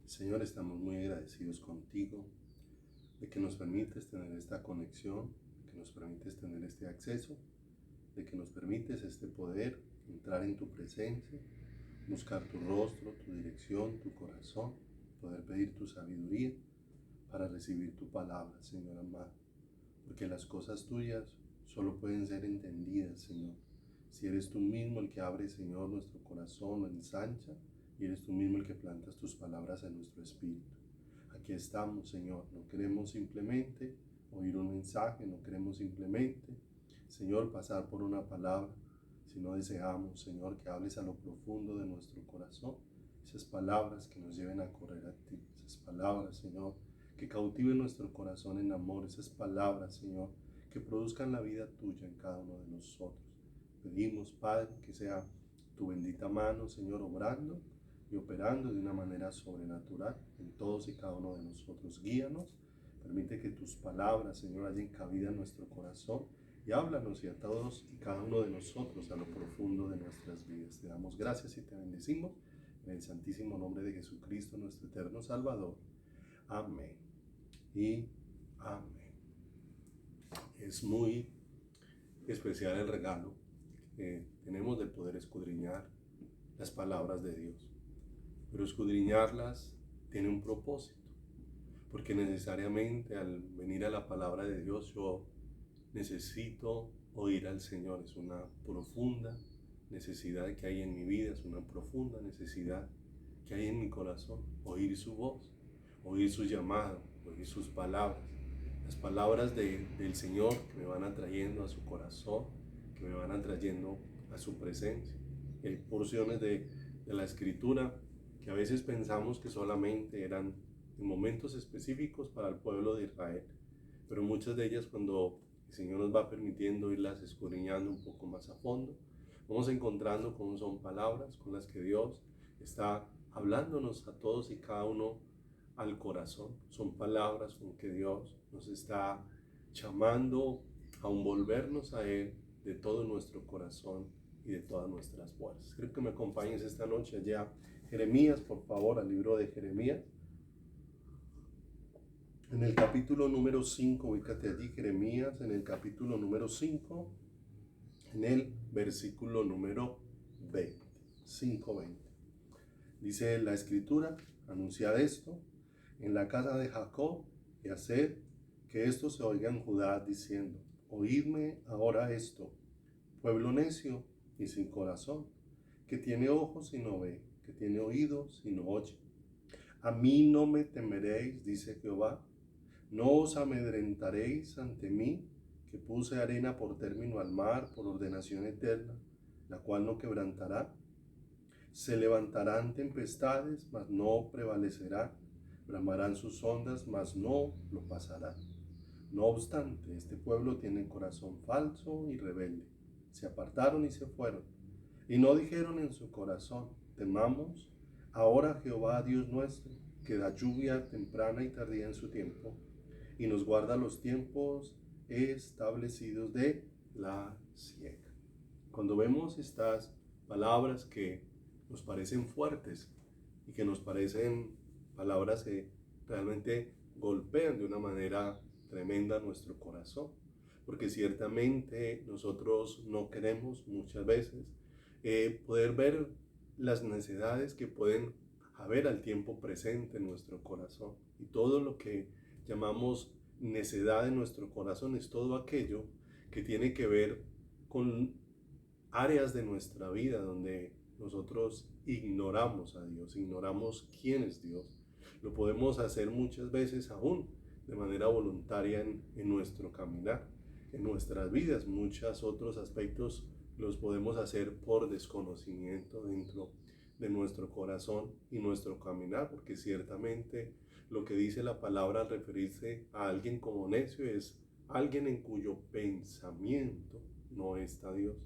Señor, estamos muy agradecidos contigo de que nos permites tener esta conexión, de que nos permites tener este acceso, de que nos permites este poder entrar en tu presencia, buscar tu rostro, tu dirección, tu corazón, poder pedir tu sabiduría para recibir tu palabra, Señor amado. Porque las cosas tuyas solo pueden ser entendidas, Señor, si eres tú mismo el que abre, Señor, nuestro corazón, lo ensancha, y eres tú mismo el que plantas tus palabras en nuestro espíritu. Aquí estamos, Señor, no queremos simplemente oír un mensaje, no queremos simplemente, Señor, pasar por una palabra, sino deseamos, Señor, que hables a lo profundo de nuestro corazón, esas palabras que nos lleven a correr a ti, esas palabras, Señor, que cautiven nuestro corazón en amor, esas palabras, Señor, que produzcan la vida tuya en cada uno de nosotros. Pedimos, Padre, que sea tu bendita mano, Señor, obrando y operando de una manera sobrenatural en todos y cada uno de nosotros. Guíanos, permite que tus palabras, Señor, hallen cabida en nuestro corazón y háblanos y a todos y cada uno de nosotros a lo profundo de nuestras vidas. Te damos gracias y te bendecimos en el santísimo nombre de Jesucristo, nuestro eterno Salvador. Amén y amén. Es muy especial el regalo que tenemos de poder escudriñar las palabras de Dios. Pero escudriñarlas tiene un propósito, porque necesariamente al venir a la palabra de Dios yo necesito oír al Señor. Es una profunda necesidad que hay en mi vida, es una profunda necesidad que hay en mi corazón, oír su voz, oír su llamado, oír sus palabras, las palabras del Señor que me van atrayendo a su corazón, que me van atrayendo a su presencia. Y hay porciones de la Escritura que a veces pensamos que solamente eran en momentos específicos para el pueblo de Israel, pero muchas de ellas, cuando el Señor nos va permitiendo irlas escudriñando un poco más a fondo, vamos encontrando cómo son palabras con las que Dios está hablándonos a todos y cada uno al corazón. Son palabras con que Dios nos está llamando a envolvernos a Él de todo nuestro corazón y de todas nuestras fuerzas. Creo que me acompañes esta noche allá. Jeremías, por favor, al libro de Jeremías. En el capítulo número 5, ubícate allí, Jeremías, en el capítulo número 5, en el versículo número 20, 5:20. Dice la Escritura, anunciad esto en la casa de Jacob y haced que esto se oiga en Judá, diciendo, oídme ahora esto, pueblo necio y sin corazón, que tiene ojos y no ve, que tiene oídos y no oye. A mí no me temeréis, dice Jehová, no os amedrentaréis ante mí, que puse arena por término al mar, por ordenación eterna, la cual no quebrantará. Se levantarán tempestades, mas no prevalecerán. Bramarán sus ondas, mas no lo pasarán. No obstante, este pueblo tiene corazón falso y rebelde. Se apartaron y se fueron, y no dijeron en su corazón, temamos ahora a Jehová Dios nuestro, que da lluvia temprana y tardía en su tiempo, y nos guarda los tiempos establecidos de la siega. Cuando vemos estas palabras que nos parecen fuertes y que nos parecen palabras que realmente golpean de una manera tremenda nuestro corazón, porque ciertamente nosotros no queremos muchas veces poder ver las necesidades que pueden haber al tiempo presente en nuestro corazón. Y todo lo que llamamos necedad en nuestro corazón es todo aquello que tiene que ver con áreas de nuestra vida donde nosotros ignoramos a Dios, ignoramos quién es Dios. Lo podemos hacer muchas veces aún de manera voluntaria en nuestro caminar, en nuestras vidas. Muchos otros aspectos los podemos hacer por desconocimiento dentro de nuestro corazón y nuestro caminar, porque ciertamente lo que dice la palabra al referirse a alguien como necio es alguien en cuyo pensamiento no está Dios,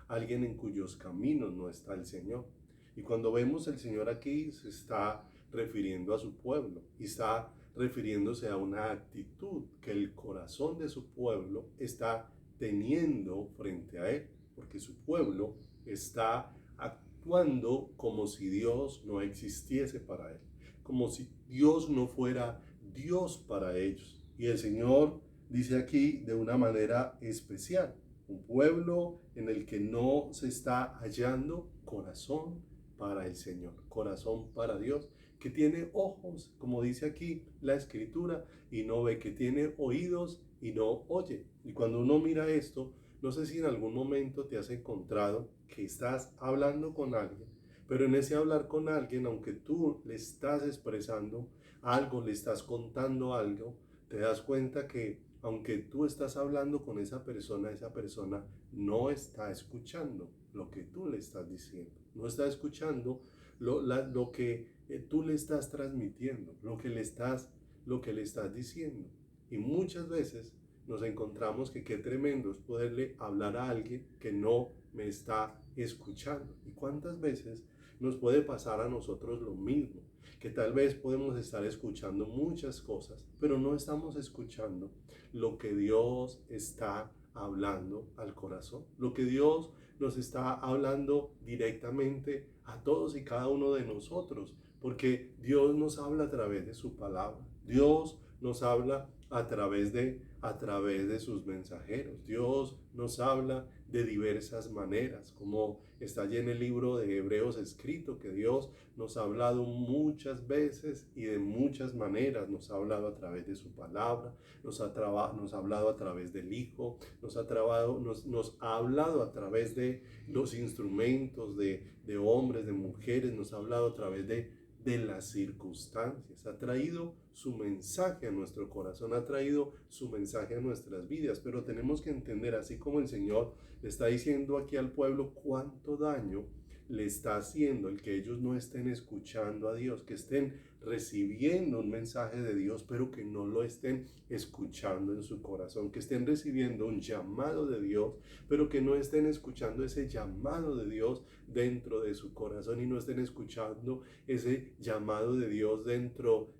alguien en cuyos caminos no está el Señor. Y cuando vemos el Señor aquí se está refiriendo a su pueblo y está refiriéndose a una actitud que el corazón de su pueblo está teniendo frente a él, porque su pueblo está actuando como si Dios no existiese para él. como si Dios no fuera Dios para ellos. Y el Señor dice aquí de una manera especial, un pueblo en el que no se está hallando corazón para el Señor, corazón para Dios, que tiene ojos, como dice aquí la Escritura, y no ve, que tiene oídos y no oye. Y cuando uno mira esto, no sé si en algún momento te has encontrado que estás hablando con alguien, pero en ese hablar con alguien, aunque tú le estás expresando algo, le estás contando algo, te das cuenta que aunque tú estás hablando con esa persona no está escuchando lo que tú le estás diciendo, no está escuchando lo que tú le estás transmitiendo, lo que le estás diciendo. Y muchas veces nos encontramos que qué tremendo es poderle hablar a alguien que no me está escuchando. ¿Y cuántas veces nos puede pasar a nosotros lo mismo? Que tal vez podemos estar escuchando muchas cosas, pero no estamos escuchando lo que Dios está hablando al corazón, lo que Dios nos está hablando directamente a todos y cada uno de nosotros, porque Dios nos habla a través de su palabra, Dios nos habla a través de sus mensajeros, Dios nos habla de diversas maneras, como está allí en el libro de Hebreos escrito, que Dios nos ha hablado muchas veces y de muchas maneras. Nos ha hablado a través de su palabra, nos ha hablado a través del Hijo, nos ha hablado a través de los instrumentos de hombres, de mujeres, nos ha hablado a través de las circunstancias, ha traído su mensaje a nuestro corazón, ha traído su mensaje a nuestras vidas, pero tenemos que entender, así como el Señor le está diciendo aquí al pueblo cuánto daño le está haciendo el que ellos no estén escuchando a Dios, que estén recibiendo un mensaje de Dios, pero que no lo estén escuchando en su corazón, que estén recibiendo un llamado de Dios, pero que no estén escuchando ese llamado de Dios dentro de su corazón y no estén escuchando ese llamado de Dios dentro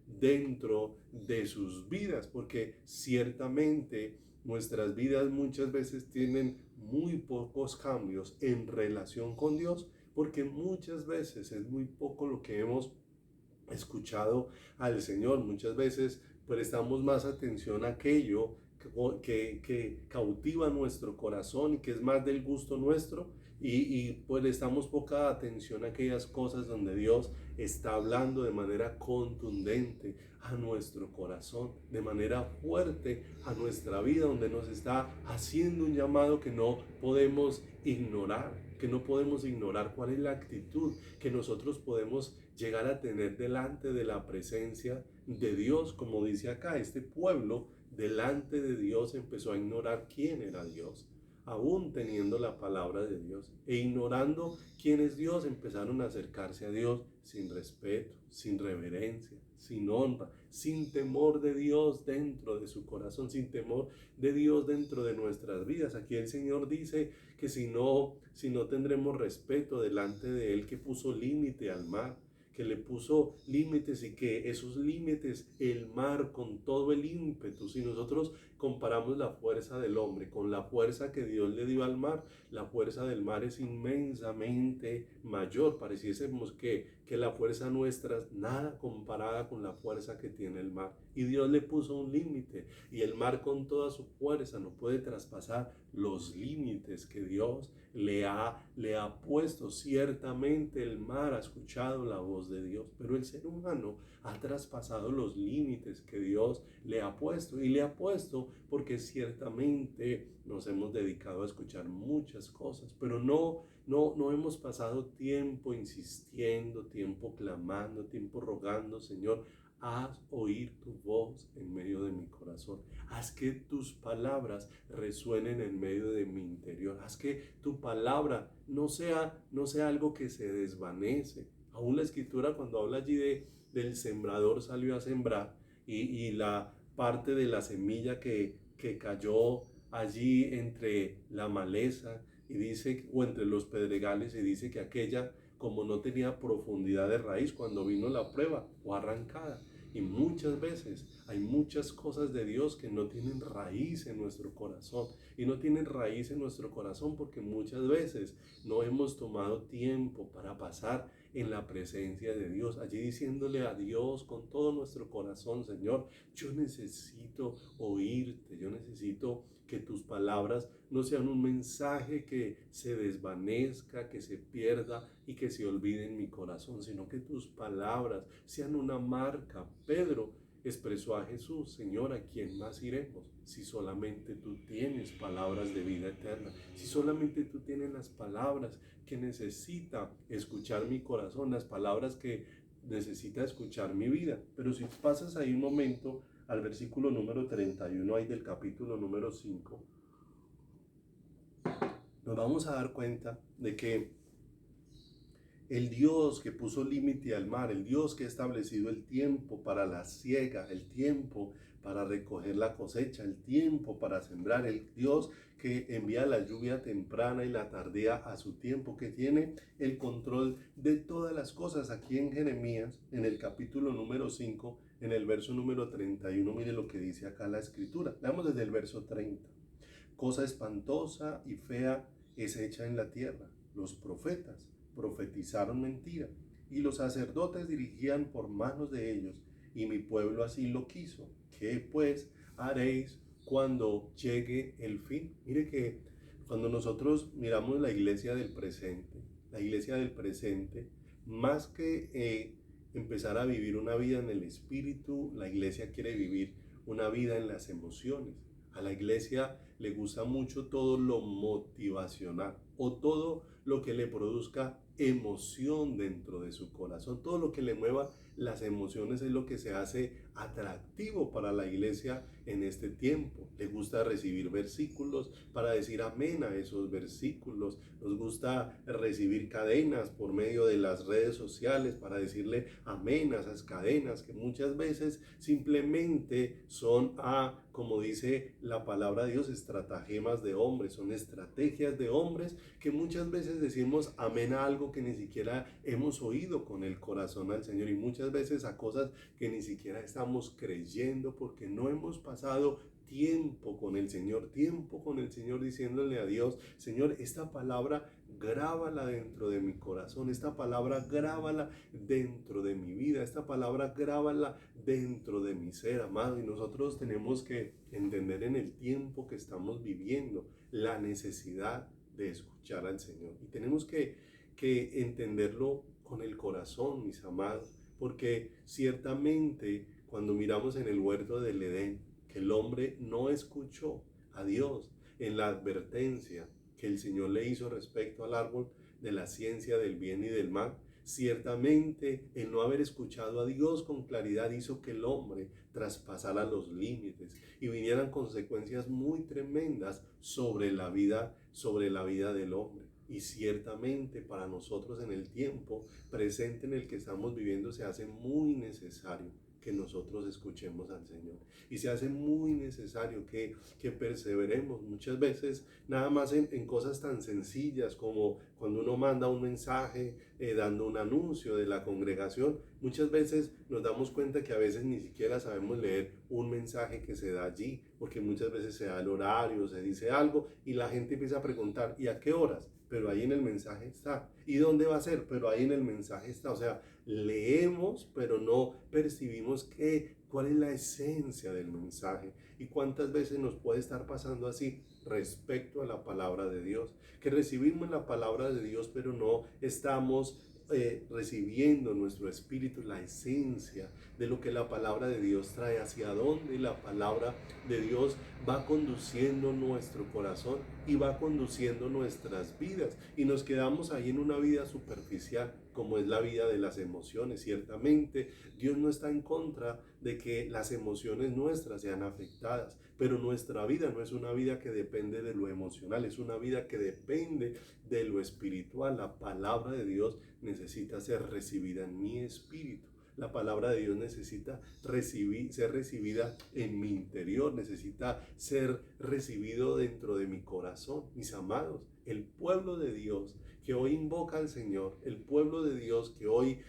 de sus vidas, porque ciertamente nuestras vidas muchas veces tienen muy pocos cambios en relación con Dios, porque muchas veces es muy poco lo que hemos escuchado al Señor. Muchas veces prestamos más atención a aquello que cautiva nuestro corazón y que es más del gusto nuestro, pues le damos poca atención a aquellas cosas donde Dios está hablando de manera contundente a nuestro corazón, de manera fuerte a nuestra vida, donde nos está haciendo un llamado que no podemos ignorar, cuál es la actitud que nosotros podemos llegar a tener delante de la presencia de Dios. Como dice acá, este pueblo delante de Dios empezó a ignorar quién era Dios, aún teniendo la palabra de Dios, e ignorando quién es Dios, empezaron a acercarse a Dios sin respeto, sin reverencia, sin honra, sin temor de Dios dentro de su corazón, sin temor de Dios dentro de nuestras vidas. Aquí el Señor dice que si no tendremos respeto delante de Él, que puso límite al mar, que le puso límites, y que esos límites el mar con todo el ímpetu, si nosotros comparamos la fuerza del hombre con la fuerza que Dios le dio al mar, la fuerza del mar es inmensamente mayor. Pareciésemos que la fuerza nuestra es nada comparada con la fuerza que tiene el mar, y Dios le puso un límite, y el mar con toda su fuerza no puede traspasar los límites que Dios le ha puesto. Ciertamente el mar ha escuchado la voz de Dios, pero el ser humano ha traspasado los límites que Dios le ha puesto, y le ha puesto porque ciertamente nos hemos dedicado a escuchar muchas cosas, pero no hemos pasado tiempo insistiendo, tiempo clamando, tiempo rogando: Señor, haz oír tu voz en medio de mi corazón. Haz que tus palabras resuenen en medio de mi interior. Haz que tu palabra no sea algo que se desvanece. Aún la Escritura, cuando habla allí del sembrador, salió a sembrar, y la parte de la semilla que cayó allí entre la maleza, y dice, o entre los pedregales, y dice que aquella, como no tenía profundidad de raíz, cuando vino la prueba, fue arrancada. Y muchas veces hay muchas cosas de Dios que no tienen raíz en nuestro corazón. Y no tienen raíz en nuestro corazón porque muchas veces no hemos tomado tiempo para pasar en la presencia de Dios, allí diciéndole a Dios con todo nuestro corazón: Señor, yo necesito oírte, yo necesito que tus palabras no sean un mensaje que se desvanezca, que se pierda y que se olvide en mi corazón, sino que tus palabras sean una marca. Pedro expresó a Jesús: Señor, ¿a quién más iremos? Si solamente tú tienes palabras de vida eterna, si solamente tú tienes las palabras que necesita escuchar mi corazón, las palabras que necesita escuchar mi vida. Pero si pasas ahí un momento al versículo número 31 ahí del capítulo número 5, nos vamos a dar cuenta de que el Dios que puso límite al mar, el Dios que ha establecido el tiempo para la siega, el tiempo para recoger la cosecha, el tiempo para sembrar, el Dios que envía la lluvia temprana y la tardía a su tiempo, que tiene el control de todas las cosas. Aquí en Jeremías, en el capítulo número 5, en el verso número 31, mire lo que dice acá la escritura. Leamos desde el verso 30. Cosa espantosa y fea es hecha en la tierra. Los profetas profetizaron mentira, y los sacerdotes dirigían por manos de ellos, y mi pueblo así lo quiso. ¿Qué pues haréis cuando llegue el fin? Mire que cuando nosotros miramos la iglesia del presente, más que empezar a vivir una vida en el espíritu, la iglesia quiere vivir una vida en las emociones. A la iglesia le gusta mucho todo lo motivacional o todo lo que le produzca emoción dentro de su corazón. Todo lo que le mueva las emociones es lo que se hace atractivo para la iglesia en este tiempo. Le gusta recibir versículos para decir amén a esos versículos. Nos gusta recibir cadenas por medio de las redes sociales para decirle amén a esas cadenas que muchas veces simplemente son, como dice la palabra de Dios, estratagemas de hombres, son estrategias de hombres que muchas veces decimos amén a algo que ni siquiera hemos oído con el corazón al Señor, y muchas veces a cosas que ni siquiera estamos creyendo porque no hemos pasado tiempo con el Señor, diciéndole a Dios: Señor, esta palabra grábala dentro de mi corazón, esta palabra grábala dentro de mi vida, esta palabra grábala dentro de mi ser, amado. Y nosotros tenemos que entender en el tiempo que estamos viviendo la necesidad de escuchar al Señor, y tenemos que entenderlo con el corazón, mis amados, porque ciertamente cuando miramos en el huerto del Edén que el hombre no escuchó a Dios en la advertencia que el Señor le hizo respecto al árbol de la ciencia del bien y del mal, ciertamente el no haber escuchado a Dios con claridad hizo que el hombre traspasara los límites y vinieran consecuencias muy tremendas sobre la vida del hombre. Y ciertamente para nosotros en el tiempo presente en el que estamos viviendo se hace muy necesario que nosotros escuchemos al Señor, y se hace muy necesario que perseveremos muchas veces nada más en cosas tan sencillas como cuando uno manda un mensaje dando un anuncio de la congregación. Muchas veces nos damos cuenta que a veces ni siquiera sabemos leer un mensaje que se da allí, porque muchas veces se da el horario, se dice algo y la gente empieza a preguntar: ¿y a qué horas? Pero ahí en el mensaje está. ¿Y dónde va a ser? Pero ahí en el mensaje está. O sea, leemos, pero no percibimos cuál es la esencia del mensaje. ¿Y cuántas veces nos puede estar pasando así respecto a la palabra de Dios? Que recibimos la palabra de Dios, pero no estamos recibiendo en nuestro espíritu la esencia de lo que la palabra de Dios trae, hacia dónde la palabra de Dios va conduciendo nuestro corazón y va conduciendo nuestras vidas, y nos quedamos ahí en una vida superficial como es la vida de las emociones. Ciertamente Dios no está en contra de que las emociones nuestras sean afectadas, pero nuestra vida no es una vida que depende de lo emocional, es una vida que depende de lo espiritual. La palabra de Dios necesita ser recibida en mi espíritu. La palabra de Dios necesita ser recibida en mi interior, necesita ser recibido dentro de mi corazón. Mis amados, el pueblo de Dios que hoy invoca al Señor, el pueblo de Dios que hoy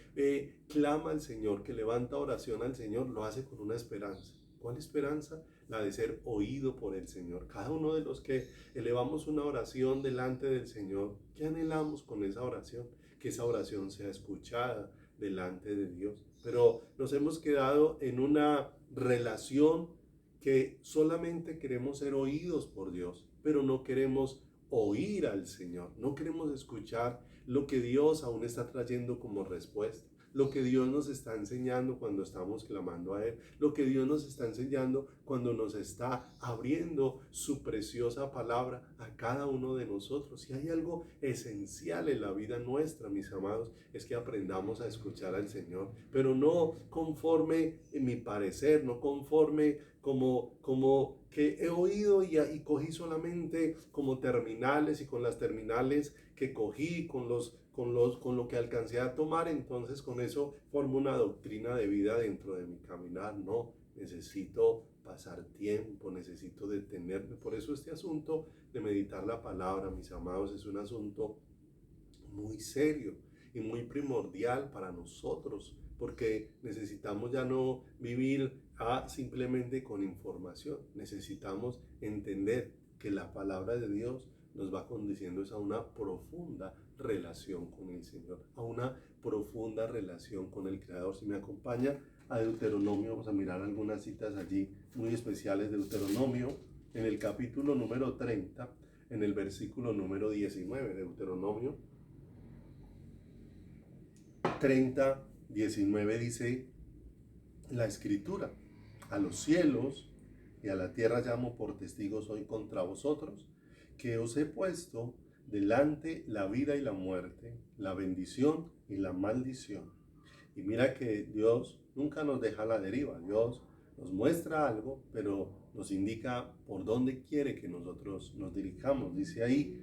clama al Señor, que levanta oración al Señor, lo hace con una esperanza. ¿Cuál esperanza? La de ser oído por el Señor. Cada uno de los que elevamos una oración delante del Señor, ¿qué anhelamos con esa oración? que esa oración sea escuchada delante de Dios. Pero nos hemos quedado en una relación que solamente queremos ser oídos por Dios, pero no queremos oír al Señor, no queremos escuchar lo que Dios aún está trayendo como respuesta, lo que Dios nos está enseñando cuando estamos clamando a Él, lo que Dios nos está enseñando cuando nos está abriendo su preciosa palabra a cada uno de nosotros. Si hay algo esencial en la vida nuestra, mis amados, es que aprendamos a escuchar al Señor, pero no conforme en mi parecer, no conforme como que he oído y cogí solamente como terminales, y con las terminales que cogí, con lo que alcancé a tomar, entonces con eso formo una doctrina de vida dentro de mi caminar. No, necesito pasar tiempo, necesito detenerme. Por eso este asunto de meditar la palabra, mis amados, es un asunto muy serio y muy primordial para nosotros, porque necesitamos ya no vivir simplemente con información. Necesitamos entender que la palabra de Dios nos va conduciendo a una profunda relación con el Señor, a una profunda relación con el Creador. Si me acompaña a Deuteronomio, vamos a mirar algunas citas allí muy especiales de Deuteronomio, en el capítulo número 30, en el versículo número 19, Deuteronomio 30, 19 dice la Escritura: a los cielos y a la tierra llamo por testigos hoy contra vosotros, que os he puesto delante la vida y la muerte, la bendición y la maldición. Y mira que Dios nunca nos deja a la deriva. Dios nos muestra algo, pero nos indica por dónde quiere que nosotros nos dirijamos. Dice ahí: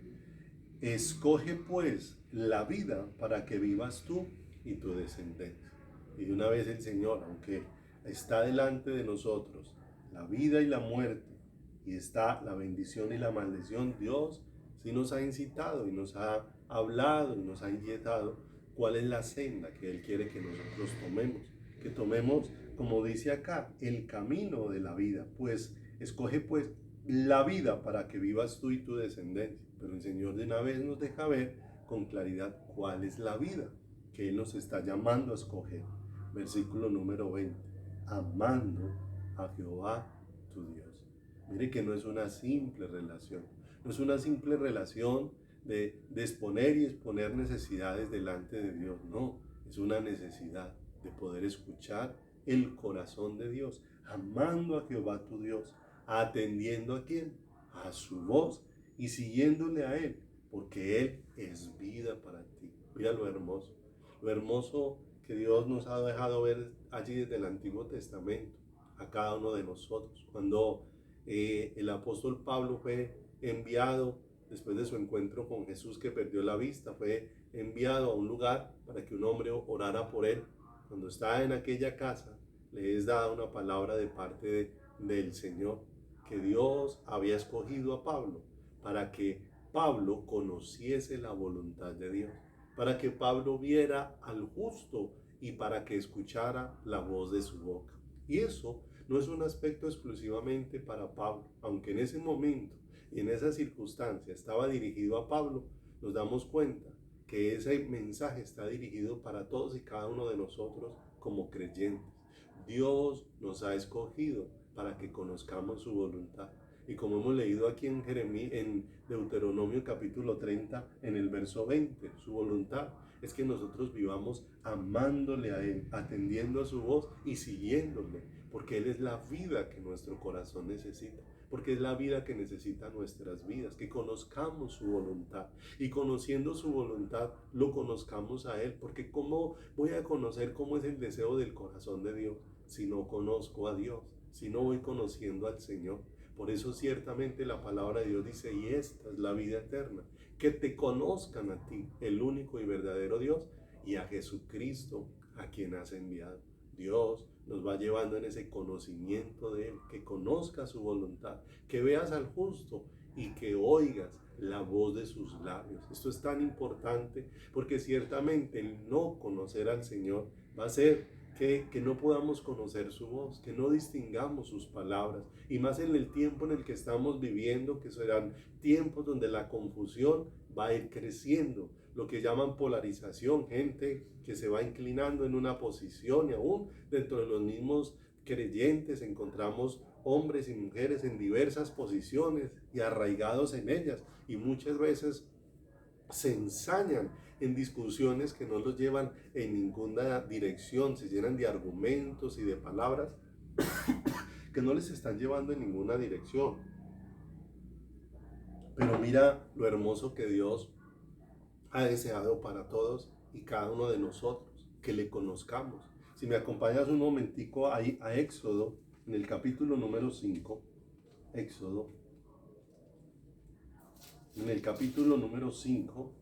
escoge pues la vida para que vivas tú y tu descendencia. Y de una vez el Señor, aunque está delante de nosotros la vida y la muerte, y está la bendición y la maldición, Dios sí nos ha incitado y nos ha hablado y nos ha inquietado cuál es la senda que Él quiere que nosotros tomemos. Que tomemos, como dice acá, el camino de la vida. Pues escoge pues la vida para que vivas tú y tu descendencia. Pero el Señor de una vez nos deja ver con claridad cuál es la vida que Él nos está llamando a escoger. Versículo número 20: amando a Jehová tu Dios. Mire que no es una simple relación, no es una simple relación de exponer y exponer necesidades delante de Dios, no, es una necesidad de poder escuchar el corazón de Dios, amando a Jehová tu Dios, atendiendo a quién, a su voz y siguiéndole a Él, porque Él es vida para ti. Mira lo hermoso que Dios nos ha dejado ver allí desde el Antiguo Testamento a cada uno de nosotros. Cuando el apóstol Pablo fue enviado después de su encuentro con Jesús, que perdió la vista, fue enviado a un lugar para que un hombre orara por él. Cuando está en aquella casa, le es dada una palabra de parte del Señor, que Dios había escogido a Pablo para que Pablo conociese la voluntad de Dios, para que Pablo viera al justo y para que escuchara la voz de su boca. Y eso no es un aspecto exclusivamente para Pablo, aunque en ese momento y en esa circunstancia estaba dirigido a Pablo. Nos damos cuenta que ese mensaje está dirigido para todos y cada uno de nosotros como creyentes. Dios nos ha escogido para que conozcamos su voluntad. Y como hemos leído aquí en Deuteronomio capítulo 30, en el verso 20, su voluntad es que nosotros vivamos amándole a Él, atendiendo a su voz y siguiéndole, porque Él es la vida que nuestro corazón necesita, porque es la vida que necesita nuestras vidas, que conozcamos su voluntad, y conociendo su voluntad lo conozcamos a Él, porque ¿cómo voy a conocer cómo es el deseo del corazón de Dios si no conozco a Dios, si no voy conociendo al Señor? Por eso ciertamente la palabra de Dios dice: y esta es la vida eterna, que te conozcan a ti, el único y verdadero Dios, y a Jesucristo, a quien has enviado. Dios nos va llevando en ese conocimiento de Él, que conozcas su voluntad, que veas al justo y que oigas la voz de sus labios. Esto es tan importante, porque ciertamente el no conocer al Señor va a ser que no podamos conocer su voz, que no distingamos sus palabras, y más en el tiempo en el que estamos viviendo, que serán tiempos donde la confusión va a ir creciendo, lo que llaman polarización, gente que se va inclinando en una posición, y aún dentro de los mismos creyentes encontramos hombres y mujeres en diversas posiciones y arraigados en ellas, y muchas veces se ensañan en discusiones que no los llevan en ninguna dirección, se llenan de argumentos y de palabras que no les están llevando en ninguna dirección. Pero mira lo hermoso que Dios ha deseado para todos y cada uno de nosotros, que le conozcamos. Si me acompañas un momentico ahí a Éxodo, en el capítulo número 5, Éxodo, en el capítulo número 5,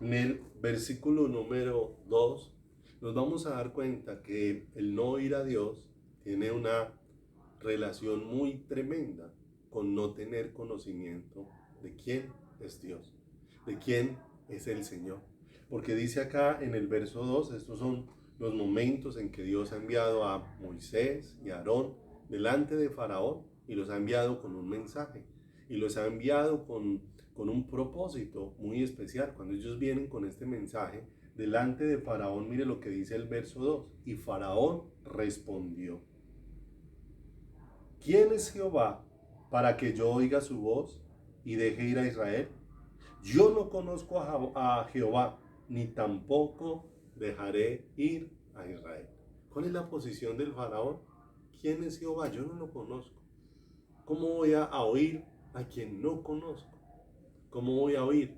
en el versículo número 2, nos vamos a dar cuenta que el no ir a Dios tiene una relación muy tremenda con no tener conocimiento de quién es Dios, de quién es el Señor. Porque dice acá en el verso 2, estos son los momentos en que Dios ha enviado a Moisés y a Aarón delante de Faraón y los ha enviado con un mensaje y los ha enviado con un propósito muy especial. Cuando ellos vienen con este mensaje delante de Faraón, mire lo que dice el verso 2, y Faraón respondió: ¿quién es Jehová para que yo oiga su voz y deje ir a Israel? Yo no conozco a Jehová, ni tampoco dejaré ir a Israel. ¿Cuál es la posición del faraón? ¿Quién es Jehová? Yo no lo conozco. ¿Cómo voy a oír a quien no conozco? ¿Cómo voy a oír?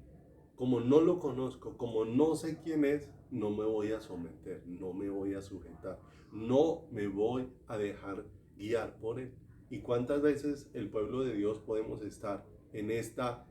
Como no lo conozco, como no sé quién es, no me voy a someter, no me voy a sujetar, no me voy a dejar guiar por él. ¿Y cuántas veces el pueblo de Dios podemos estar en esta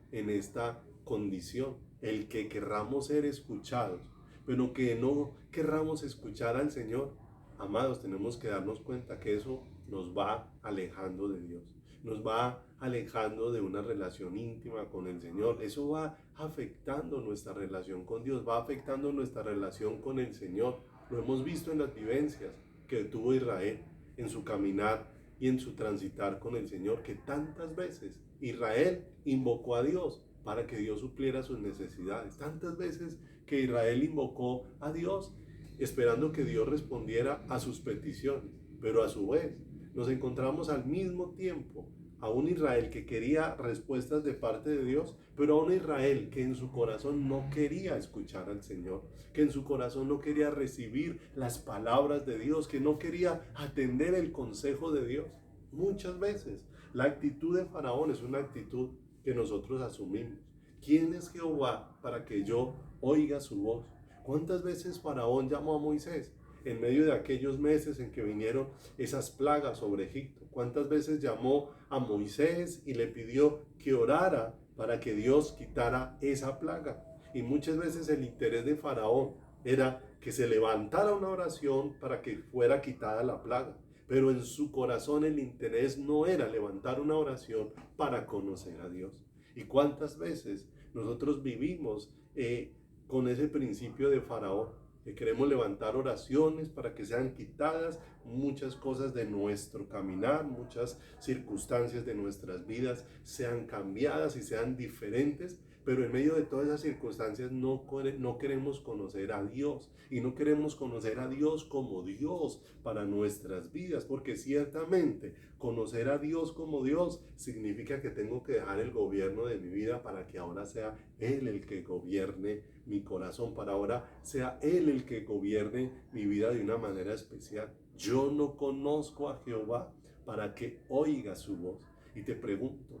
condición? El que querramos ser escuchados, pero que no querramos escuchar al Señor. Amados, tenemos que darnos cuenta que eso nos va alejando de Dios, nos va alejando de una relación íntima con el Señor. Eso va afectando nuestra relación con Dios, va afectando nuestra relación con el Señor. Lo hemos visto en las vivencias que tuvo Israel en su caminar y en su transitar con el Señor, que tantas veces Israel invocó a Dios para que Dios supliera sus necesidades. Tantas veces que Israel invocó a Dios esperando que Dios respondiera a sus peticiones, pero a su vez nos encontramos al mismo tiempo a un Israel que quería respuestas de parte de Dios, pero a un Israel que en su corazón no quería escuchar al Señor, que en su corazón no quería recibir las palabras de Dios, que no quería atender el consejo de Dios. Muchas veces la actitud de Faraón es una actitud que nosotros asumimos. ¿Quién es Jehová para que yo oiga su voz? ¿Cuántas veces Faraón llamó a Moisés en medio de aquellos meses en que vinieron esas plagas sobre Egipto? ¿Cuántas veces llamó a Moisés y le pidió que orara para que Dios quitara esa plaga? Y muchas veces el interés de Faraón era que se levantara una oración para que fuera quitada la plaga. Pero en su corazón el interés no era levantar una oración para conocer a Dios. ¿Y cuántas veces nosotros vivimos con ese principio de Faraón? Que queremos levantar oraciones para que sean quitadas muchas cosas de nuestro caminar, muchas circunstancias de nuestras vidas sean cambiadas y sean diferentes, pero en medio de todas esas circunstancias no queremos conocer a Dios, y no queremos conocer a Dios como Dios para nuestras vidas, porque ciertamente conocer a Dios como Dios significa que tengo que dejar el gobierno de mi vida para que ahora sea Él el que gobierne mi corazón, para ahora sea Él el que gobierne mi vida de una manera especial. Yo no conozco a Jehová para que oiga su voz. Y te pregunto,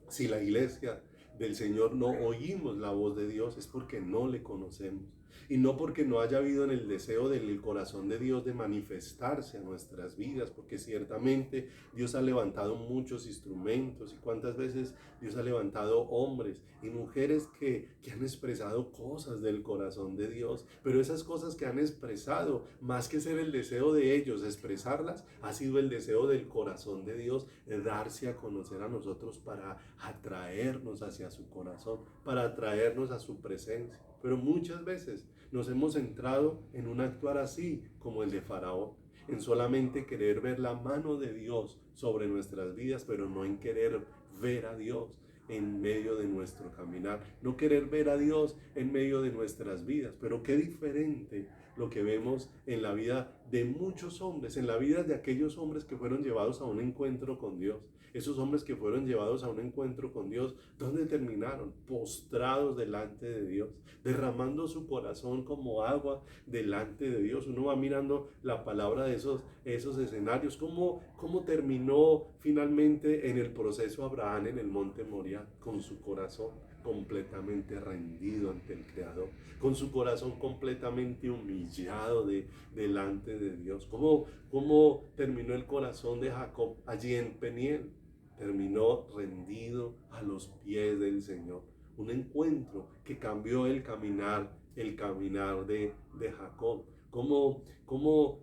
si la iglesia del Señor no oímos la voz de Dios, es porque no le conocemos. Y no porque no haya habido en el deseo del corazón de Dios de manifestarse a nuestras vidas, porque ciertamente Dios ha levantado muchos instrumentos, y cuántas veces Dios ha levantado hombres y mujeres que han expresado cosas del corazón de Dios, pero esas cosas que han expresado, más que ser el deseo de ellos expresarlas, ha sido el deseo del corazón de Dios de darse a conocer a nosotros para atraernos hacia su corazón, para atraernos a su presencia. Pero muchas veces nos hemos centrado en un actuar así como el de Faraón, en solamente querer ver la mano de Dios sobre nuestras vidas, pero no en querer ver a Dios. en medio de nuestro caminar, no querer ver a Dios en medio de nuestras vidas. Pero qué diferente lo que vemos en la vida de muchos hombres, en la vida de aquellos hombres que fueron llevados a un encuentro con Dios. Esos hombres que fueron llevados a un encuentro con Dios, ¿dónde terminaron? Postrados delante de Dios, derramando su corazón como agua delante de Dios. Uno va mirando la palabra de esos escenarios, cómo terminó finalmente en el proceso Abraham en el monte Moriah, con su corazón completamente rendido ante el Creador, con su corazón completamente humillado delante de Dios. ¿Cómo terminó el corazón de Jacob allí en Peniel? Terminó rendido a los pies del Señor. Un encuentro que cambió el caminar de Jacob.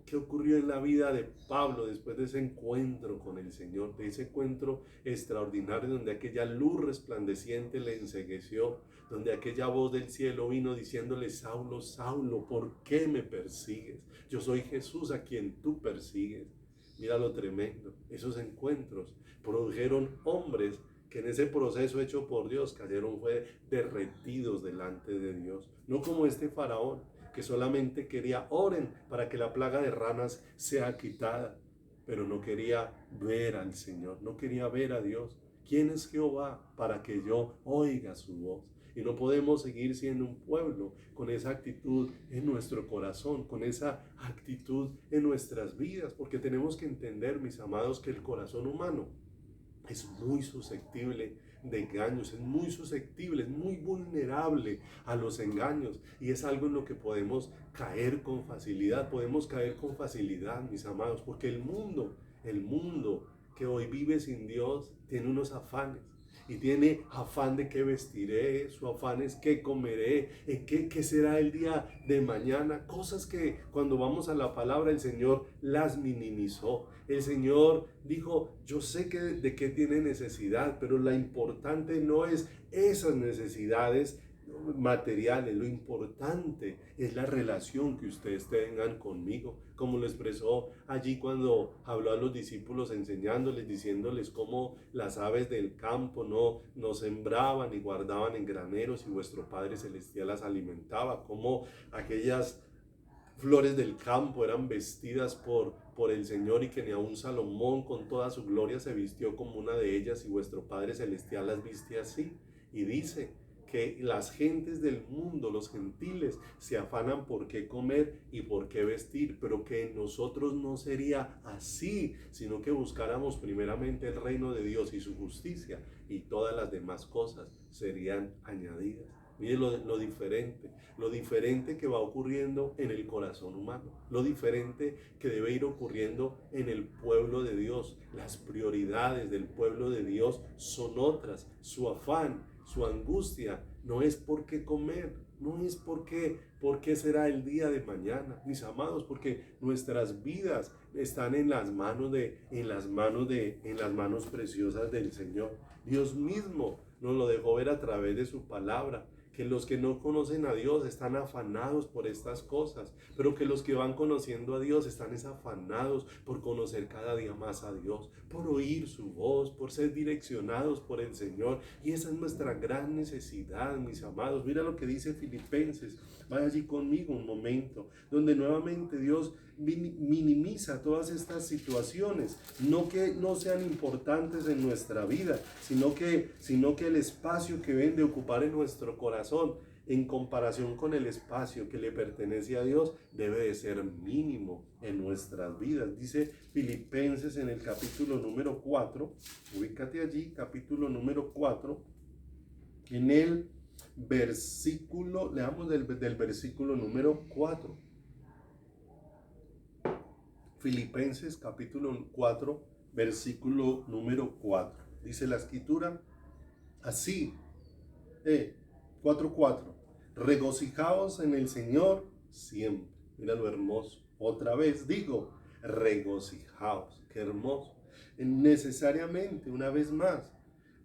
¿Qué ocurrió en la vida de Pablo después de ese encuentro con el Señor, de ese encuentro extraordinario donde aquella luz resplandeciente le encegueció, donde aquella voz del cielo vino diciéndole: Saulo, Saulo, ¿por qué me persigues? Yo soy Jesús a quien tú persigues. Mira lo tremendo. Esos encuentros produjeron hombres que en ese proceso hecho por Dios cayeron fue derretidos delante de Dios. No como este faraón que solamente quería: oren para que la plaga de ranas sea quitada. Pero no quería ver al Señor, no quería ver a Dios. ¿Quién es Jehová para que yo oiga su voz? Y no podemos seguir siendo un pueblo con esa actitud en nuestro corazón, con esa actitud en nuestras vidas, porque tenemos que entender, mis amados, que el corazón humano es muy susceptible de engaños, es muy susceptible, es muy vulnerable a los engaños, y es algo en lo que podemos caer con facilidad, mis amados, porque el mundo que hoy vive sin Dios tiene unos afanes. Y tiene afán de qué vestiré, su afán es qué comeré, qué será el día de mañana. Cosas que cuando vamos a la palabra el Señor las minimizó. El Señor dijo: yo sé de qué tiene necesidad, pero lo importante no es esas necesidades materiales, lo importante es la relación que ustedes tengan conmigo, como lo expresó allí cuando habló a los discípulos, enseñándoles, diciéndoles cómo las aves del campo no sembraban ni guardaban en graneros y vuestro Padre Celestial las alimentaba, cómo aquellas flores del campo eran vestidas por el Señor, y que ni aun Salomón con toda su gloria se vistió como una de ellas, y vuestro Padre Celestial las viste así. Y dice que las gentes del mundo, los gentiles, se afanan por qué comer y por qué vestir, pero que en nosotros no sería así, sino que buscáramos primeramente el reino de Dios y su justicia, y todas las demás cosas serían añadidas. Mire lo diferente que va ocurriendo en el corazón humano, lo diferente que debe ir ocurriendo en el pueblo de Dios. Las prioridades del pueblo de Dios son otras. Su afán, su angustia no es por qué comer, no es por qué será el día de mañana, mis amados, porque nuestras vidas están en las manos preciosas del Señor. Dios mismo nos lo dejó ver a través de su palabra, que los que no conocen a Dios están afanados por estas cosas, pero que los que van conociendo a Dios están afanados por conocer cada día más a Dios, por oír su voz, por ser direccionados por el Señor. Y esa es nuestra gran necesidad, mis amados. Mira lo que dice Filipenses. Vaya allí conmigo un momento, donde nuevamente Dios minimiza todas estas situaciones, no que no sean importantes en nuestra vida, sino que el espacio que ven de ocupar en nuestro corazón en comparación con el espacio que le pertenece a Dios debe de ser mínimo en nuestras vidas. Dice Filipenses en el capítulo número 4, ubícate allí, capítulo número 4, en el versículo, leamos del versículo número 4. Filipenses capítulo 4, versículo número 4. Dice la escritura así, 4:4. Regocijaos en el Señor siempre. Mira lo hermoso. Otra vez digo, regocijaos. Qué hermoso. Necesariamente, una vez más,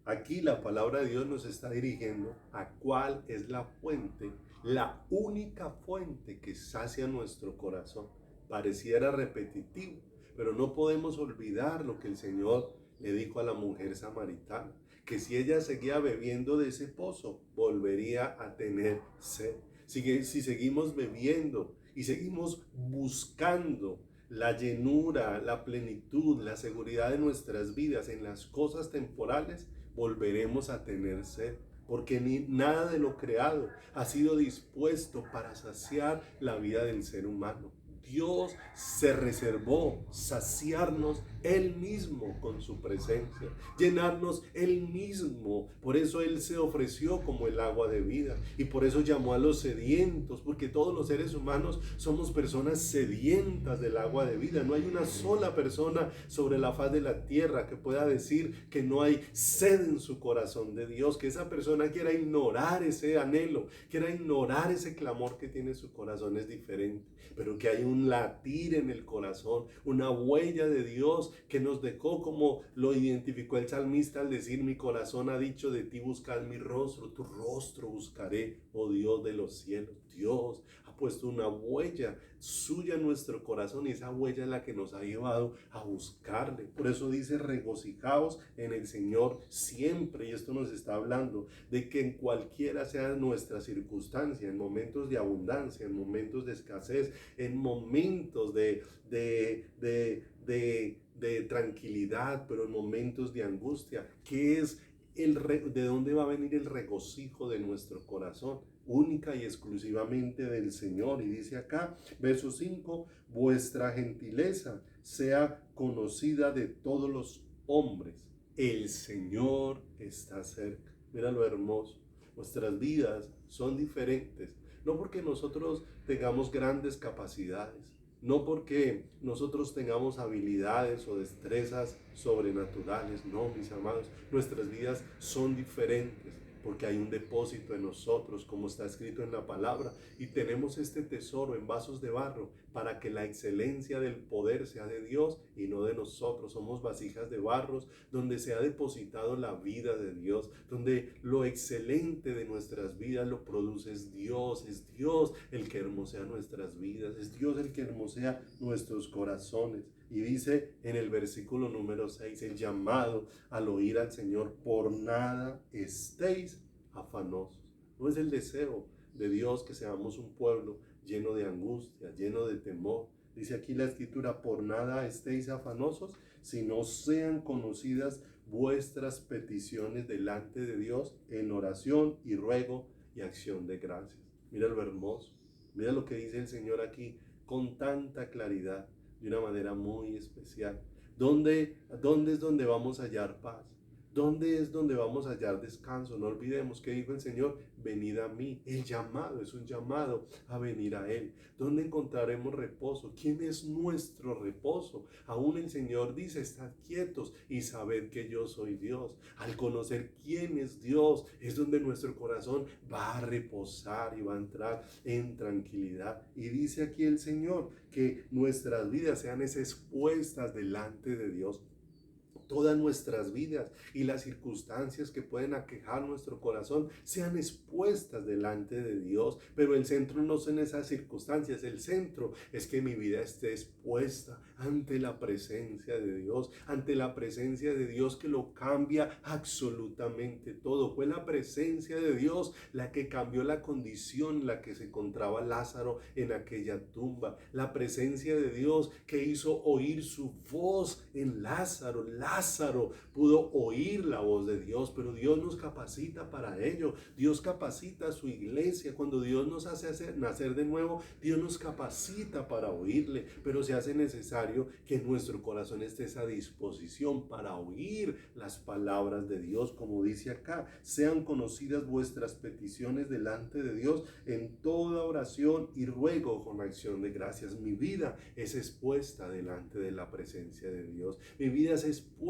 aquí la palabra de Dios nos está dirigiendo a cuál es la fuente, la única fuente que sacia nuestro corazón. Pareciera repetitivo, pero no podemos olvidar lo que el Señor le dijo a la mujer samaritana, que si ella seguía bebiendo de ese pozo, volvería a tener sed. Si seguimos bebiendo y seguimos buscando la llenura, la plenitud, la seguridad de nuestras vidas en las cosas temporales, volveremos a tener sed. Porque ni nada de lo creado ha sido dispuesto para saciar la vida del ser humano. Dios se reservó saciarnos Él mismo con su presencia, llenarnos Él mismo. Por eso Él se ofreció como el agua de vida y por eso llamó a los sedientos, porque todos los seres humanos somos personas sedientas del agua de vida. No hay una sola persona sobre la faz de la tierra que pueda decir que no hay sed en su corazón de Dios, que esa persona quiera ignorar ese anhelo, quiera ignorar ese clamor que tiene su corazón, es diferente. Pero que hay un latir en el corazón, una huella de Dios que nos dejó, como lo identificó el salmista al decir: mi corazón ha dicho de ti, buscad mi rostro, tu rostro buscaré, oh Dios de los cielos. Dios ha puesto una huella suya en nuestro corazón y esa huella es la que nos ha llevado a buscarle. Por eso dice: regocijaos en el Señor siempre. Y esto nos está hablando de que en cualquiera sea nuestra circunstancia, en momentos de abundancia, en momentos de escasez, en momentos de tranquilidad, pero en momentos de angustia, ¿qué es de dónde va a venir el regocijo de nuestro corazón? Única y exclusivamente del Señor. Y dice acá, verso 5, vuestra gentileza sea conocida de todos los hombres. El Señor está cerca. Mira lo hermoso. Nuestras vidas son diferentes, no porque nosotros tengamos grandes capacidades, no porque nosotros tengamos habilidades o destrezas sobrenaturales. No, mis amados, nuestras vidas son diferentes porque hay un depósito en nosotros, como está escrito en la palabra, y tenemos este tesoro en vasos de barro para que la excelencia del poder sea de Dios y no de nosotros. Somos vasijas de barros donde se ha depositado la vida de Dios, donde lo excelente de nuestras vidas lo produce es Dios el que hermosea nuestras vidas, es Dios el que hermosea nuestros corazones. Y dice en el versículo número 6, el llamado al oír al Señor: por nada estéis afanosos. No es el deseo de Dios que seamos un pueblo lleno de angustia, lleno de temor. Dice aquí la Escritura: por nada estéis afanosos, sino sean conocidas vuestras peticiones delante de Dios en oración y ruego y acción de gracias. Mira lo hermoso, mira lo que dice el Señor aquí con tanta claridad, de una manera muy especial. ¿Dónde es donde vamos a hallar paz? ¿Dónde es donde vamos a hallar descanso? No olvidemos que dijo el Señor: venid a mí. El llamado es un llamado a venir a Él. ¿Dónde encontraremos reposo? ¿Quién es nuestro reposo? Aún el Señor dice: estad quietos y sabed que yo soy Dios. Al conocer quién es Dios, es donde nuestro corazón va a reposar y va a entrar en tranquilidad. Y dice aquí el Señor que nuestras vidas sean expuestas delante de Dios. Todas nuestras vidas y las circunstancias que pueden aquejar nuestro corazón sean expuestas delante de Dios. Pero el centro no son esas circunstancias, el centro es que mi vida esté expuesta ante la presencia de Dios, ante la presencia de Dios que lo cambia absolutamente todo. Fue la presencia de Dios la que cambió la condición en la que se encontraba Lázaro en aquella tumba. La presencia de Dios que hizo oír su voz en Lázaro. Lázaro pudo oír la voz de Dios, pero Dios nos capacita para ello. Dios capacita a su iglesia. Cuando Dios nos hace nacer de nuevo, Dios nos capacita para oírle, pero se hace necesario que en nuestro corazón esté esa disposición para oír las palabras de Dios, como dice acá: sean conocidas vuestras peticiones delante de Dios en toda oración y ruego con acción de gracias. Mi vida es expuesta delante de la presencia de Dios. Mi vida es expuesta.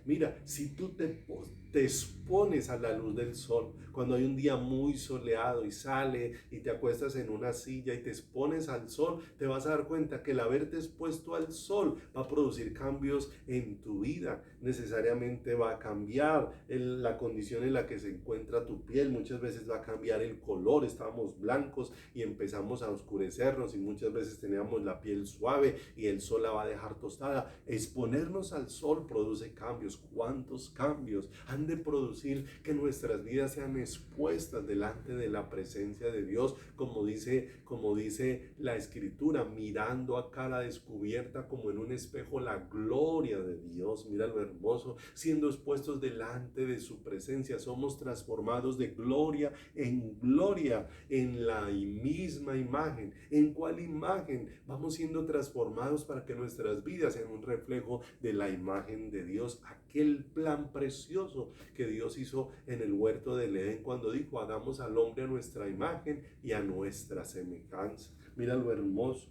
Mira, si tú te expones a la luz del sol, cuando hay un día muy soleado y sale y te acuestas en una silla y te expones al sol, te vas a dar cuenta que el haberte expuesto al sol va a producir cambios en tu vida. Necesariamente va a cambiar la condición en la que se encuentra tu piel. Muchas veces va a cambiar el color. Estábamos blancos y empezamos a oscurecernos, y muchas veces teníamos la piel suave y el sol la va a dejar tostada. Exponernos al sol produce produce cambios. ¿Cuántos cambios han de producir que nuestras vidas sean expuestas delante de la presencia de Dios? Como dice la Escritura, mirando a cara descubierta como en un espejo la gloria de Dios. Mira lo hermoso, siendo expuestos delante de su presencia, somos transformados de gloria en gloria, en la misma imagen. ¿En cuál imagen? Vamos siendo transformados para que nuestras vidas sean un reflejo de la imagen de Dios, aquel plan precioso que Dios hizo en el huerto del Edén cuando dijo: hagamos al hombre a nuestra imagen y a nuestra semejanza. Mira lo hermoso.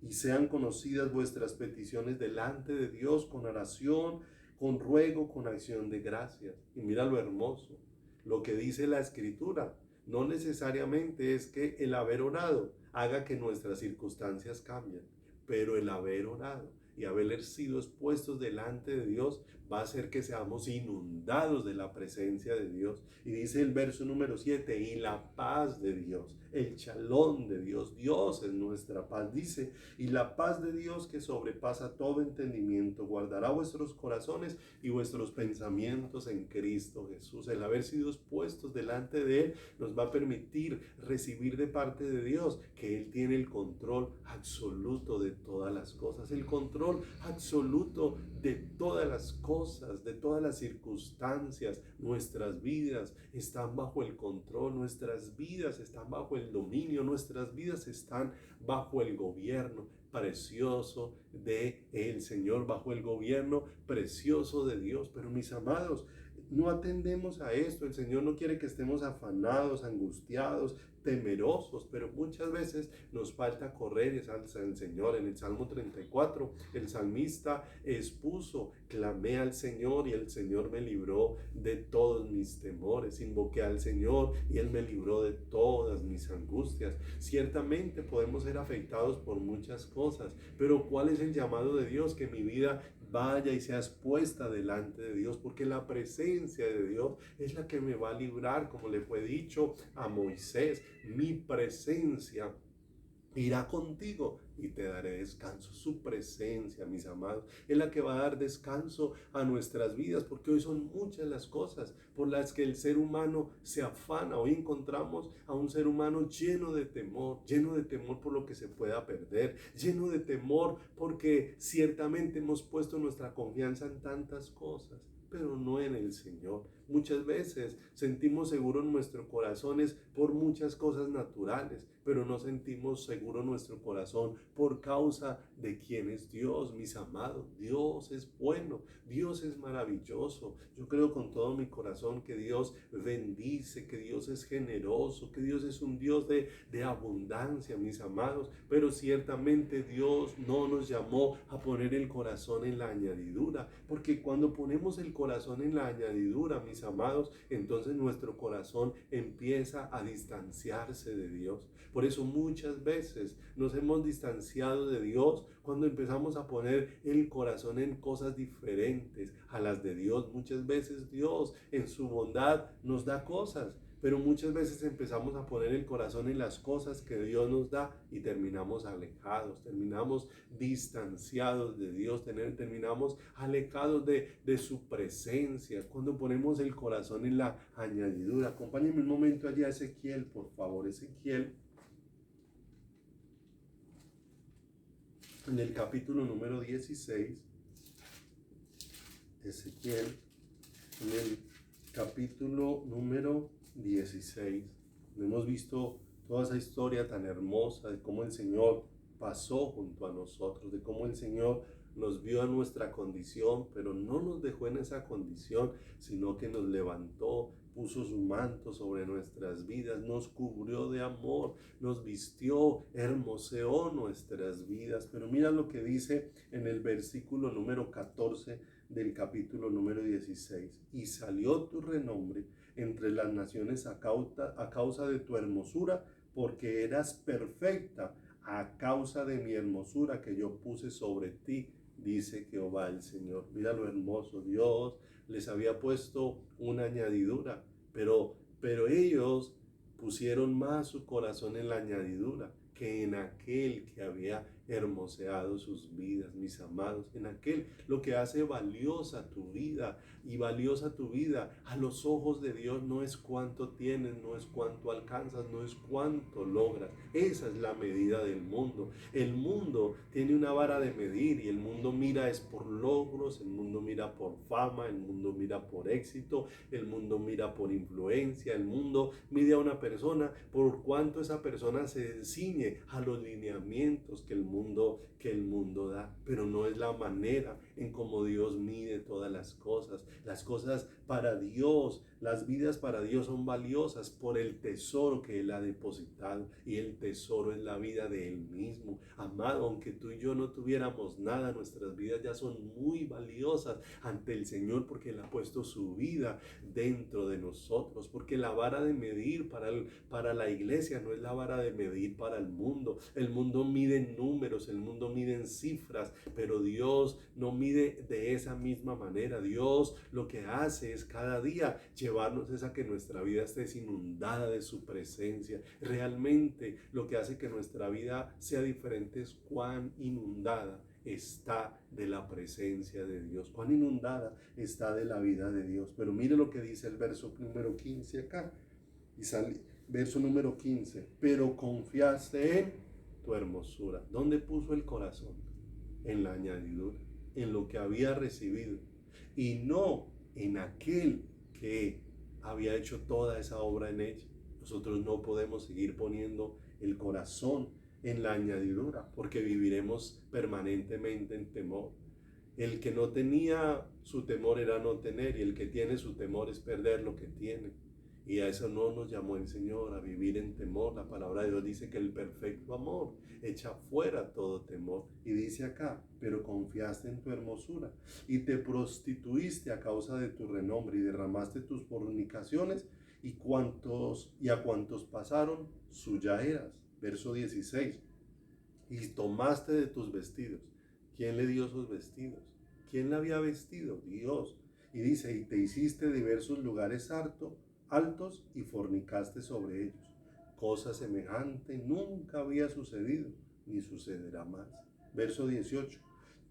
Y sean conocidas vuestras peticiones delante de Dios con oración, con ruego, con acción de gracias. Y mira lo hermoso, lo que dice la Escritura. No necesariamente es que el haber orado haga que nuestras circunstancias cambien, pero el haber orado y haber sido expuestos delante de Dios va a hacer que seamos inundados de la presencia de Dios. Y dice el verso número 7, y la paz de Dios, el shalom de Dios, Dios es nuestra paz, dice, y la paz de Dios que sobrepasa todo entendimiento, guardará vuestros corazones y vuestros pensamientos en Cristo Jesús. El haber sido expuestos delante de Él nos va a permitir recibir de parte de Dios que Él tiene el control absoluto de todas las cosas, el control absoluto de todas las cosas, de todas las circunstancias. Nuestras vidas están bajo el control, nuestras vidas están bajo el dominio, nuestras vidas están bajo el gobierno precioso de el Señor, bajo el gobierno precioso de Dios. Pero mis amados, no atendemos a esto. El Señor no quiere que estemos afanados, angustiados, temerosos, pero muchas veces nos falta correr al Señor. En el Salmo 34, el salmista expuso: clamé al Señor y el Señor me libró de todos mis temores. Invoqué al Señor y Él me libró de todas mis angustias. Ciertamente podemos ser afectados por muchas cosas, pero ¿cuál es el llamado de Dios? Que mi vida vaya y sea expuesta delante de Dios, porque la presencia de Dios es la que me va a librar, como le fue dicho a Moisés: mi presencia irá contigo y te daré descanso. Su presencia, mis amados, es la que va a dar descanso a nuestras vidas, porque hoy son muchas las cosas por las que el ser humano se afana. Hoy encontramos a un ser humano lleno de temor por lo que se pueda perder, lleno de temor porque ciertamente hemos puesto nuestra confianza en tantas cosas, pero no en el Señor. Muchas veces sentimos seguro en nuestro corazón por muchas cosas naturales, pero no sentimos seguro nuestro corazón por causa de quién es Dios, mis amados. Dios es bueno, Dios es maravilloso. Yo creo con todo mi corazón que Dios bendice, que Dios es generoso, que Dios es un Dios de abundancia, mis amados. Pero ciertamente Dios no nos llamó a poner el corazón en la añadidura, porque cuando ponemos el corazón en la añadidura, mis amados, entonces nuestro corazón empieza a distanciarse de Dios. Por eso muchas veces nos hemos distanciado de Dios cuando empezamos a poner el corazón en cosas diferentes a las de Dios. Muchas veces Dios en su bondad nos da cosas, pero muchas veces empezamos a poner el corazón en las cosas que Dios nos da y terminamos alejados, terminamos distanciados de Dios, terminamos alejados de su presencia. Cuando ponemos el corazón en la añadidura. Acompáñenme un momento allá a Ezequiel, por favor. Ezequiel, en el capítulo número 16. Ezequiel, en el capítulo número 16. Hemos visto toda esa historia tan hermosa de cómo el Señor pasó junto a nosotros, de cómo el Señor nos vio en nuestra condición, pero no nos dejó en esa condición, sino que nos levantó, puso su manto sobre nuestras vidas, nos cubrió de amor, nos vistió, hermoseó nuestras vidas. Pero mira lo que dice en el versículo número 14 del capítulo número 16. Y salió tu renombre entre las naciones a causa de tu hermosura, porque eras perfecta a causa de mi hermosura que yo puse sobre ti, dice Jehová el Señor. Mira lo hermoso. Dios les había puesto una añadidura, pero ellos pusieron más su corazón en la añadidura que en aquel que había hermoseado sus vidas, mis amados, en aquel lo que hace valiosa tu vida y valiosa tu vida a los ojos de Dios no es cuánto tienes, no es cuánto alcanzas, no es cuánto logras. Esa es la medida del mundo. El mundo tiene una vara de medir y el mundo mira es por logros, el mundo mira por fama, el mundo mira por éxito, el mundo mira por influencia, el mundo mide a una persona por cuánto esa persona se ciñe a los lineamientos que el mundo da, pero no es la manera en cómo Dios mide todas las cosas. Las cosas para Dios, las vidas para Dios son valiosas por el tesoro que Él ha depositado, y el tesoro es la vida de Él mismo. Amado, aunque tú y yo no tuviéramos nada, nuestras vidas ya son muy valiosas ante el Señor, porque Él ha puesto su vida dentro de nosotros, porque la vara de medir para la iglesia no es la vara de medir para el mundo. El mundo mide en números, el mundo mide en cifras, pero Dios no mide de esa misma manera. Dios lo que hace es cada día llevarnos a que nuestra vida esté inundada de su presencia. Realmente lo que hace que nuestra vida sea diferente es cuán inundada está de la presencia de Dios, cuán inundada está de la vida de Dios. Pero mire lo que dice el verso número 15 acá, verso número 15, pero confiaste en tu hermosura. ¿Dónde puso el corazón? En la añadidura, en lo que había recibido, y no en aquel que había hecho toda esa obra en ella. Nosotros no podemos seguir poniendo el corazón en la añadidura, porque viviremos permanentemente en temor. El que no tenía su temor era no tener, y el que tiene su temor es perder lo que tiene. Y a eso no nos llamó el Señor, a vivir en temor. La palabra de Dios dice que el perfecto amor echa fuera todo temor. Y dice acá, pero confiaste en tu hermosura y te prostituiste a causa de tu renombre y derramaste tus fornicaciones, y a cuantos pasaron suya eras. Verso 16. Y tomaste de tus vestidos. ¿Quién le dio esos vestidos? ¿Quién la había vestido? Dios. Y dice, y te hiciste diversos lugares altos y fornicaste sobre ellos. Cosa semejante nunca había sucedido, ni sucederá más. Verso 18.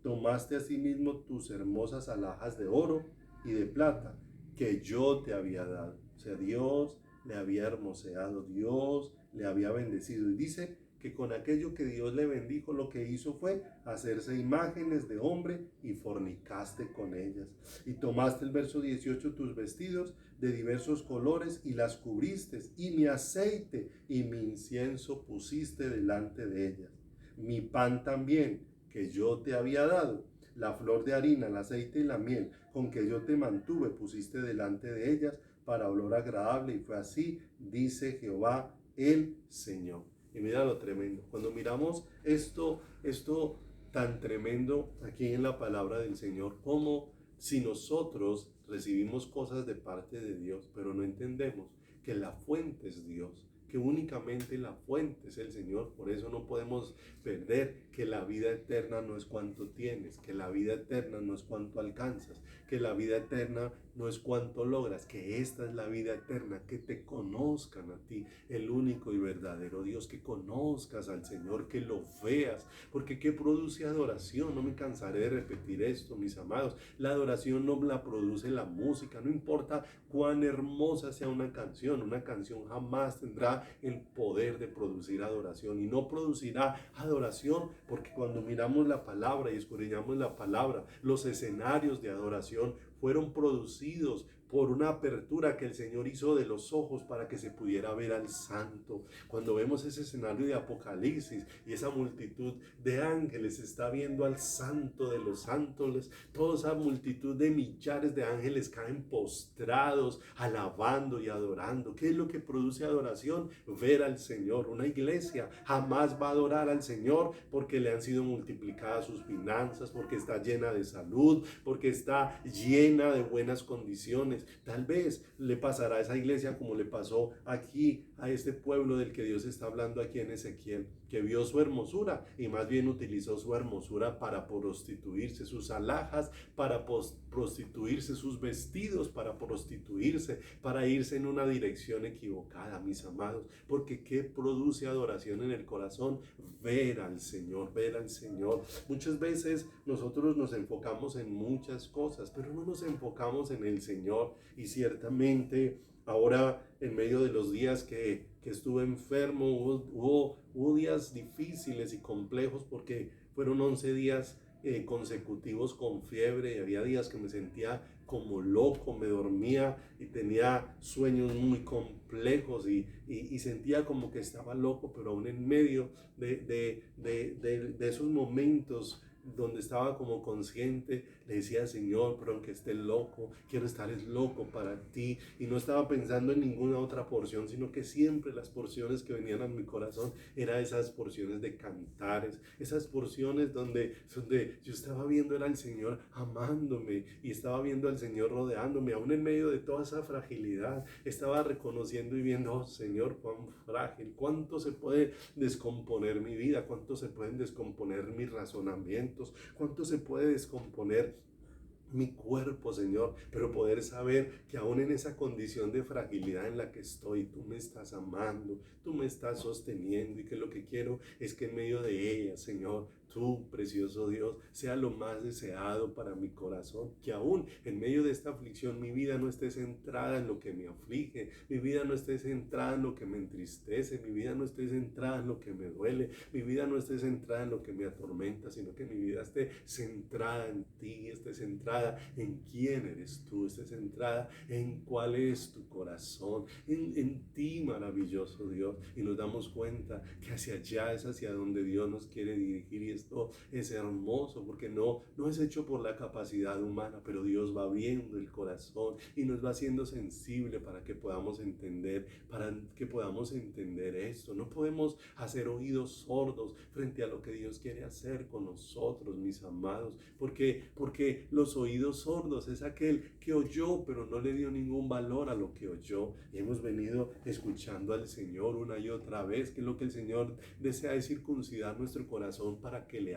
Tomaste asimismo tus hermosas alhajas de oro y de plata que yo te había dado. O sea, Dios le había hermoseado, Dios le había bendecido. Y dice que con aquello que Dios le bendijo, lo que hizo fue hacerse imágenes de hombre y fornicaste con ellas. Y tomaste el verso 18, tus vestidos de diversos colores y las cubriste, y mi aceite y mi incienso pusiste delante de ellas. Mi pan también, que yo te había dado, la flor de harina, el aceite y la miel, con que yo te mantuve, pusiste delante de ellas para olor agradable, y fue así, dice Jehová el Señor. Y mira lo tremendo. Cuando miramos esto tan tremendo aquí en la palabra del Señor, como si nosotros recibimos cosas de parte de Dios, pero no entendemos que la fuente es Dios, que únicamente la fuente es el Señor. Por eso no podemos perder que la vida eterna no es cuánto tienes, que la vida eterna no es cuánto alcanzas, que la vida eterna no es cuánto logras, que esta es la vida eterna, que te conozcan a ti, el único y verdadero Dios, que conozcas al Señor, que lo veas, porque ¿qué produce adoración? No me cansaré de repetir esto, mis amados. La adoración no la produce la música, no importa cuán hermosa sea una canción jamás tendrá el poder de producir adoración, y no producirá adoración porque cuando miramos la palabra y escudriñamos la palabra, los escenarios de adoración fueron producidos por una apertura que el Señor hizo de los ojos para que se pudiera ver al Santo. Cuando vemos ese escenario de Apocalipsis y esa multitud de ángeles está viendo al Santo de los santos, toda esa multitud de millares de ángeles caen postrados, alabando y adorando. ¿Qué es lo que produce adoración? Ver al Señor. Una iglesia jamás va a adorar al Señor porque le han sido multiplicadas sus finanzas, porque está llena de salud, porque está llena de buenas condiciones. Tal vez le pasará a esa iglesia como le pasó aquí a este pueblo del que Dios está hablando aquí en Ezequiel, que vio su hermosura y más bien utilizó su hermosura para prostituirse, sus alhajas para prostituirse, sus vestidos para prostituirse, para irse en una dirección equivocada, mis amados, porque ¿qué produce adoración en el corazón? Ver al Señor, ver al Señor. Muchas veces nosotros nos enfocamos en muchas cosas, pero no nos enfocamos en el Señor, y ciertamente ahora en medio de los días que estuve enfermo, hubo días difíciles y complejos porque fueron 11 días consecutivos con fiebre, y había días que me sentía como loco, me dormía y tenía sueños muy complejos y sentía como que estaba loco, pero aún en medio de esos momentos donde estaba como consciente, le decía: Señor, pero aunque esté loco, quiero estar es loco para ti. Y no estaba pensando en ninguna otra porción, sino que siempre las porciones que venían a mi corazón eran esas porciones de cantares, esas porciones donde yo estaba viendo era al Señor amándome, y estaba viendo al Señor rodeándome, aún en medio de toda esa fragilidad. Estaba reconociendo y viendo: oh Señor, cuán frágil, cuánto se puede descomponer mi vida, cuánto se pueden descomponer mis razonamientos, cuánto se puede descomponer mi cuerpo, Señor, pero poder saber que aún en esa condición de fragilidad en la que estoy, tú me estás amando, tú me estás sosteniendo, y que lo que quiero es que en medio de ella, Señor, tú, precioso Dios, sea lo más deseado para mi corazón, que aún en medio de esta aflicción mi vida no esté centrada en lo que me aflige, mi vida no esté centrada en lo que me entristece, mi vida no esté centrada en lo que me duele, mi vida no esté centrada en lo que me atormenta, sino que mi vida esté centrada en ti, esté centrada en quién eres tú, esté centrada en cuál es tu corazón, en ti, maravilloso Dios. Y nos damos cuenta que hacia allá es hacia donde Dios nos quiere dirigir, y esto es hermoso porque no es hecho por la capacidad humana, pero Dios va viendo el corazón y nos va haciendo sensible para que podamos entender, esto. No podemos hacer oídos sordos frente a lo que Dios quiere hacer con nosotros, mis amados, porque los oídos sordos es aquel que oyó pero no le dio ningún valor a lo que oyó. Y hemos venido escuchando al Señor una y otra vez que lo que el Señor desea es circuncidar nuestro corazón para que le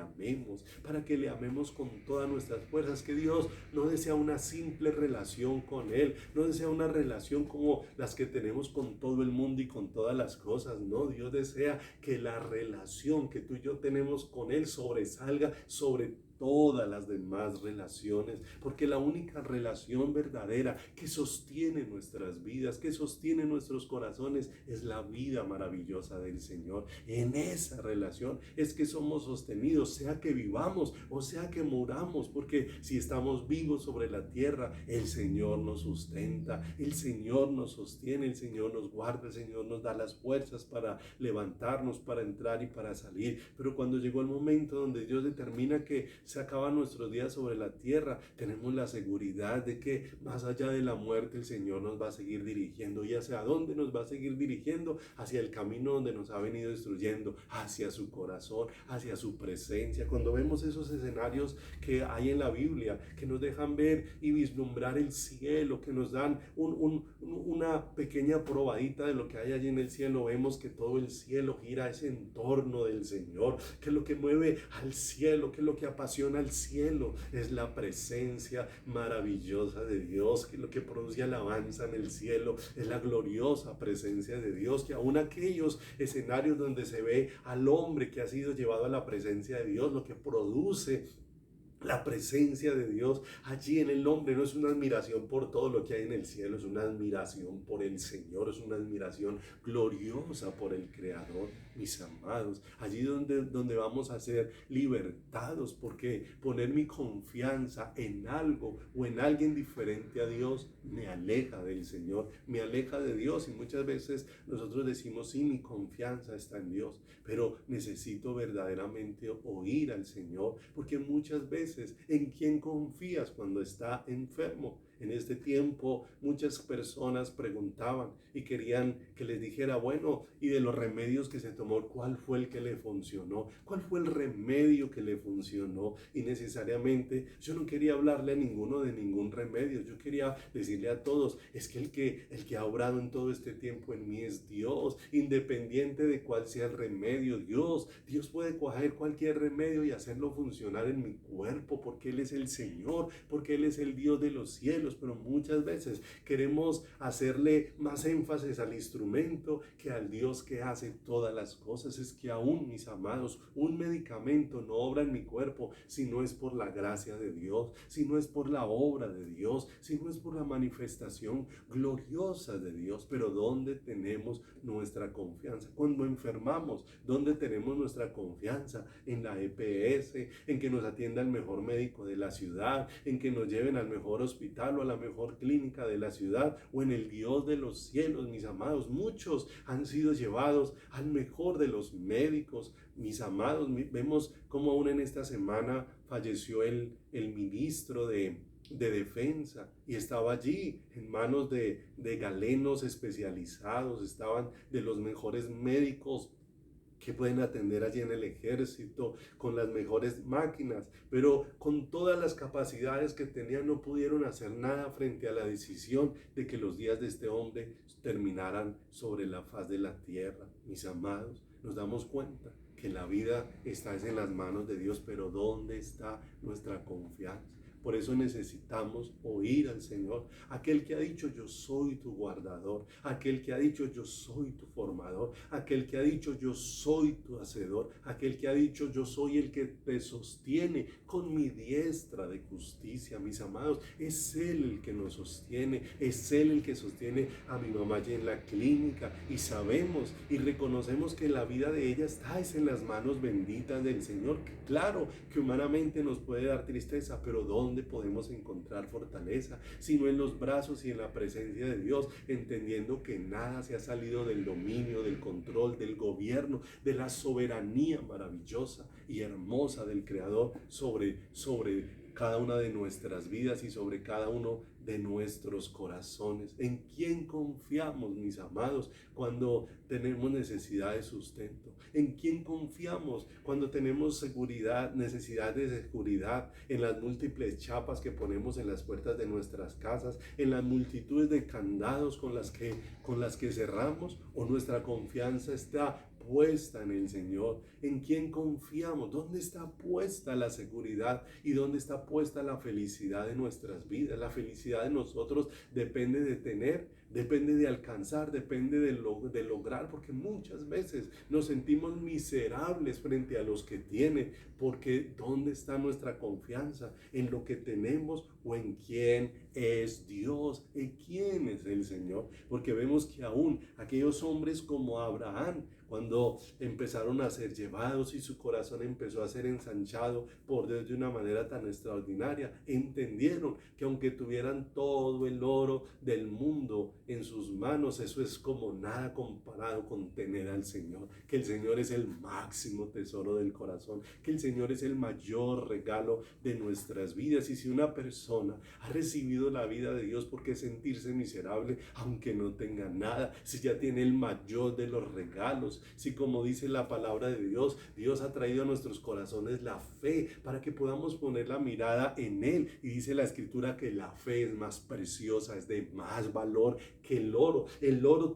amemos con todas nuestras fuerzas, que Dios no desea una simple relación con Él, no desea una relación como las que tenemos con todo el mundo y con todas las cosas, no, Dios desea que la relación que tú y yo tenemos con Él sobresalga sobre todas las demás relaciones, porque la única relación verdadera que sostiene nuestras vidas, que sostiene nuestros corazones, es la vida maravillosa del Señor. En esa relación es que somos sostenidos, sea que vivamos o sea que muramos, porque si estamos vivos sobre la tierra, el Señor nos sustenta, el Señor nos sostiene, el Señor nos guarda, el Señor nos da las fuerzas para levantarnos, para entrar y para salir. Pero cuando llegó el momento donde Dios determina que se acaban nuestros días sobre la tierra, tenemos la seguridad de que más allá de la muerte el Señor nos va a seguir dirigiendo. ¿Y hacia dónde nos va a seguir dirigiendo? Hacia el camino donde nos ha venido instruyendo, hacia su corazón, hacia su presencia. Cuando vemos esos escenarios que hay en la Biblia, que nos dejan ver y vislumbrar el cielo, que nos dan una pequeña probadita de lo que hay allí en el cielo, vemos que todo el cielo gira ese entorno del Señor, que lo que mueve al cielo, que lo que apasiona al cielo es la presencia maravillosa de Dios, que lo que produce alabanza en el cielo es la gloriosa presencia de Dios, que aún aquellos escenarios donde se ve al hombre que ha sido llevado a la presencia de Dios, lo que produce la presencia de Dios allí en el hombre no es una admiración por todo lo que hay en el cielo, es una admiración por el Señor, es una admiración gloriosa por el Creador, mis amados. Allí donde vamos a ser libertados, porque poner mi confianza en algo o en alguien diferente a Dios me aleja del Señor, me aleja de Dios. Y muchas veces nosotros decimos: sí, mi confianza está en Dios, pero necesito verdaderamente oír al Señor, porque muchas veces ¿en quién confías cuando está enfermo? En este tiempo muchas personas preguntaban y querían que les dijera, bueno, y de los remedios que se tomó, ¿cuál fue el que le funcionó? ¿Cuál fue el remedio que le funcionó? Y necesariamente yo no quería hablarle a ninguno de ningún remedio. Yo quería decirle a todos, es que el que ha obrado en todo este tiempo en mí es Dios, independiente de cuál sea el remedio. Dios puede coger cualquier remedio y hacerlo funcionar en mi cuerpo, porque Él es el Señor, porque Él es el Dios de los cielos. Pero muchas veces queremos hacerle más énfasis al instrumento que al Dios que hace todas las cosas. Es que aún, mis amados, un medicamento no obra en mi cuerpo si no es por la gracia de Dios, si no es por la obra de Dios, si no es por la manifestación gloriosa de Dios. Pero ¿dónde tenemos nuestra confianza? Cuando enfermamos, ¿dónde tenemos nuestra confianza? En la EPS, en que nos atienda el mejor médico de la ciudad, en que nos lleven al mejor hospital o a la mejor clínica de la ciudad, o en el Dios de los cielos, mis amados. Muchos han sido llevados al mejor de los médicos, mis amados. Vemos cómo aún en esta semana falleció el ministro de defensa, y estaba allí en manos de galenos especializados, estaban de los mejores médicos que pueden atender allí en el ejército, con las mejores máquinas, pero con todas las capacidades que tenían no pudieron hacer nada frente a la decisión de que los días de este hombre terminaran sobre la faz de la tierra. Mis amados, nos damos cuenta que la vida está en las manos de Dios, pero ¿dónde está nuestra confianza? Por eso necesitamos oír al Señor, aquel que ha dicho yo soy tu guardador, aquel que ha dicho yo soy tu formador, aquel que ha dicho yo soy tu hacedor, aquel que ha dicho yo soy el que te sostiene con mi diestra de justicia. Mis amados, es Él el que nos sostiene, es Él el que sostiene a mi mamá allí en la clínica, y sabemos y reconocemos que la vida de ella está en las manos benditas del Señor. Claro que humanamente nos puede dar tristeza, pero ¿dónde podemos encontrar fortaleza? Sino en los brazos y en la presencia de Dios, entendiendo que nada se ha salido del dominio, del control, del gobierno, de la soberanía maravillosa y hermosa del Creador sobre cada una de nuestras vidas y sobre cada uno de nuestros corazones. ¿En quién confiamos, mis amados, cuando tenemos necesidad de sustento? ¿En quién confiamos cuando tenemos necesidad de seguridad en las múltiples chapas que ponemos en las puertas de nuestras casas, en las multitudes de candados con las que cerramos? ¿O nuestra confianza está puesta en el Señor? ¿En quién confiamos? ¿Dónde está puesta la seguridad y dónde está puesta la felicidad de nuestras vidas? La felicidad de nosotros depende de tener, depende de alcanzar, depende de lograr, porque muchas veces nos sentimos miserables frente a los que tienen, porque ¿dónde está nuestra confianza? ¿En lo que tenemos o en quién es Dios? ¿En quién es el Señor? Porque vemos que aún aquellos hombres como Abraham, cuando empezaron a ser llevados y su corazón empezó a ser ensanchado por Dios de una manera tan extraordinaria, entendieron que aunque tuvieran todo el oro del mundo en sus manos, eso es como nada comparado con tener al Señor, que el Señor es el máximo tesoro del corazón, que el Señor es el mayor regalo de nuestras vidas. Y si una persona ha recibido la vida de Dios, ¿por qué sentirse miserable aunque no tenga nada? Si ya tiene el mayor de los regalos, si como dice la palabra de Dios, Dios ha traído a nuestros corazones la fe para que podamos poner la mirada en Él. Y dice la Escritura que la fe es más preciosa, es de más valor que el oro.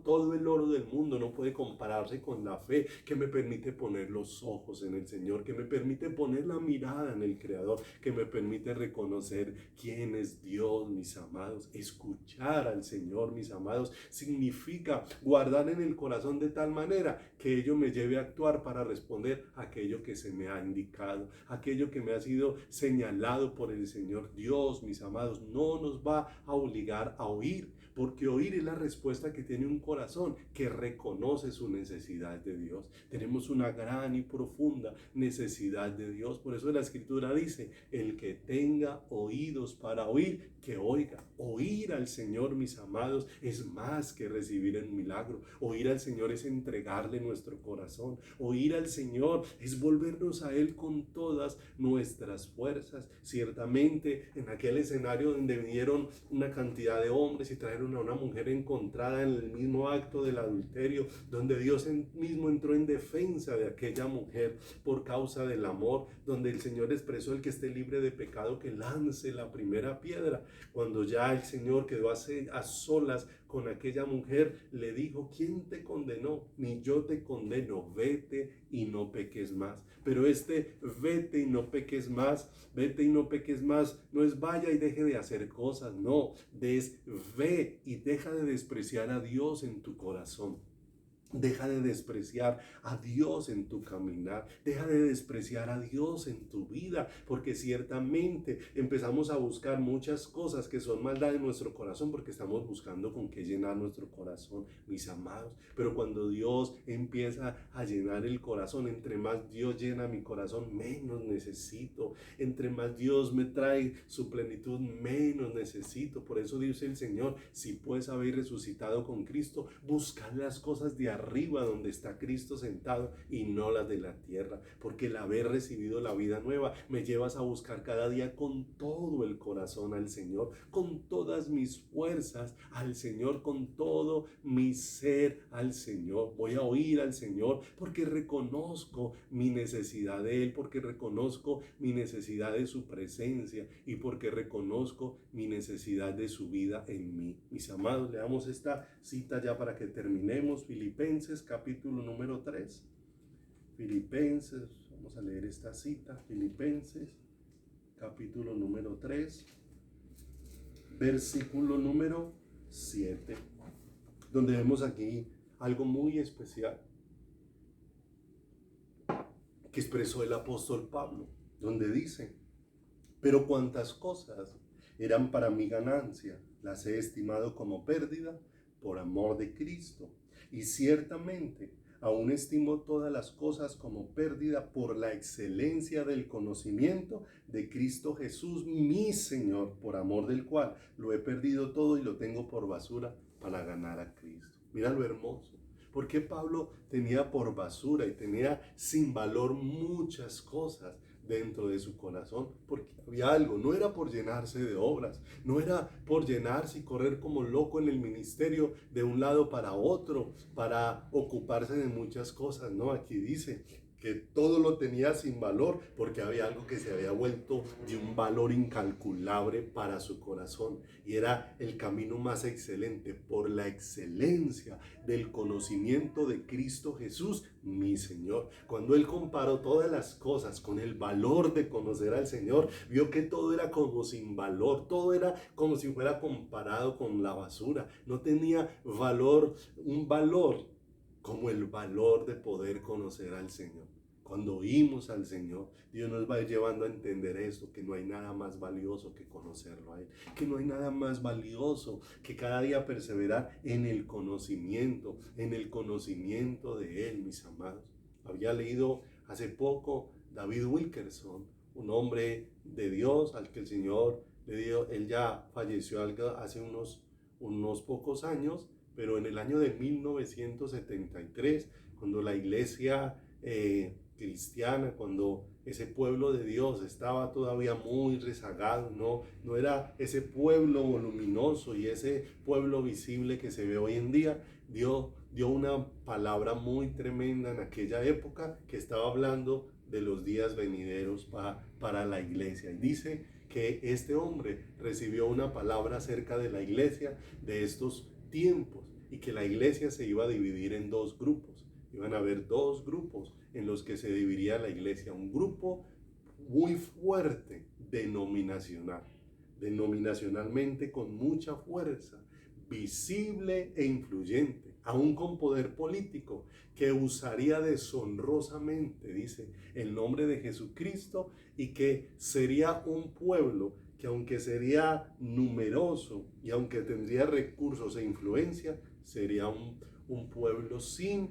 Todo el oro del mundo no puede compararse con la fe que me permite poner los ojos en el Señor, que me permite poner la mirada en el Creador, que me permite reconocer quién es Dios, mis amados. Escuchar al Señor, mis amados, significa guardar en el corazón de tal manera que ello me lleve a actuar para responder a aquello que se me ha indicado, aquello que me ha sido señalado por el Señor. Dios, mis amados, no nos va a obligar a huir, porque oír es la respuesta que tiene un corazón que reconoce su necesidad de Dios. Tenemos una gran y profunda necesidad de Dios. Por eso la Escritura dice, el que tenga oídos para oír, que oiga. Oír al Señor, mis amados, es más que recibir el milagro. Oír al Señor es entregarle nuestro corazón. Oír al Señor es volvernos a Él con todas nuestras fuerzas. Ciertamente, en aquel escenario donde vinieron una cantidad de hombres y trajeron a una mujer encontrada en el mismo acto del adulterio, donde Dios mismo entró en defensa de aquella mujer por causa del amor, donde el Señor expresó: el que esté libre de pecado que lance la primera piedra. Cuando ya el Señor quedó a solas con aquella mujer, le dijo: ¿quién te condenó? Ni yo te condeno, vete y no peques más. Pero vete y no peques más, vete y no peques más, no es vaya y deje de hacer cosas, no, es ve y deja de despreciar a Dios en tu corazón. Deja de despreciar a Dios en tu caminar. Deja de despreciar a Dios en tu vida, porque ciertamente empezamos a buscar muchas cosas que son maldad en nuestro corazón, porque estamos buscando con qué llenar nuestro corazón, mis amados. Pero cuando Dios empieza a llenar el corazón, entre más Dios llena mi corazón, menos necesito. Entre más Dios me trae su plenitud, menos necesito. Por eso dice el Señor: si pues habéis resucitado con Cristo, buscad las cosas de arriba donde está Cristo sentado y no las de la tierra, porque el haber recibido la vida nueva me llevas a buscar cada día con todo el corazón al Señor, con todas mis fuerzas al Señor, con todo mi ser al Señor. Voy a oír al Señor porque reconozco mi necesidad de Él, porque reconozco mi necesidad de su presencia y porque reconozco mi necesidad de su vida en mí. Mis amados, leamos esta cita ya para que terminemos. Filipenses capítulo número 3. Filipenses, vamos a leer esta cita. Filipenses capítulo número 3, versículo número 7, donde vemos aquí algo muy especial que expresó el apóstol Pablo, donde dice: pero cuantas cosas eran para mi ganancia, las he estimado como pérdida por amor de Cristo. Y ciertamente aún estimo todas las cosas como pérdida por la excelencia del conocimiento de Cristo Jesús, mi Señor, por amor del cual lo he perdido todo y lo tengo por basura para ganar a Cristo. Mira lo hermoso. ¿Por qué Pablo tenía por basura y tenía sin valor muchas cosas dentro de su corazón? Porque había algo. No era por llenarse de obras, no era por llenarse y correr como loco en el ministerio de un lado para otro, para ocuparse de muchas cosas. No, aquí dice que todo lo tenía sin valor porque había algo que se había vuelto de un valor incalculable para su corazón, y era el camino más excelente, por la excelencia del conocimiento de Cristo Jesús, mi Señor. Cuando él comparó todas las cosas con el valor de conocer al Señor, vio que todo era como sin valor, todo era como si fuera comparado con la basura, no tenía valor, un valor como el valor de poder conocer al Señor. Cuando oímos al Señor, Dios nos va llevando a entender esto, que no hay nada más valioso que conocerlo a Él, que no hay nada más valioso que cada día perseverar en el conocimiento de Él, mis amados. Había leído hace poco David Wilkerson, un hombre de Dios al que el Señor le dio. Él ya falleció hace unos pocos años, pero en el año de 1973, cuando la iglesia cristiana, cuando ese pueblo de Dios estaba todavía muy rezagado, no era ese pueblo voluminoso y ese pueblo visible que se ve hoy en día, dio una palabra muy tremenda en aquella época, que estaba hablando de los días venideros para la iglesia. Y dice que este hombre recibió una palabra acerca de la iglesia de estos tiempos, y que la iglesia se iba a dividir en dos grupos. Iban a haber dos grupos en los que se dividiría la iglesia. Un grupo muy fuerte, denominacionalmente con mucha fuerza, visible e influyente, aún con poder político, que usaría deshonrosamente, dice, el nombre de Jesucristo, y que sería un pueblo que aunque sería numeroso y aunque tendría recursos e influencia, sería un pueblo sin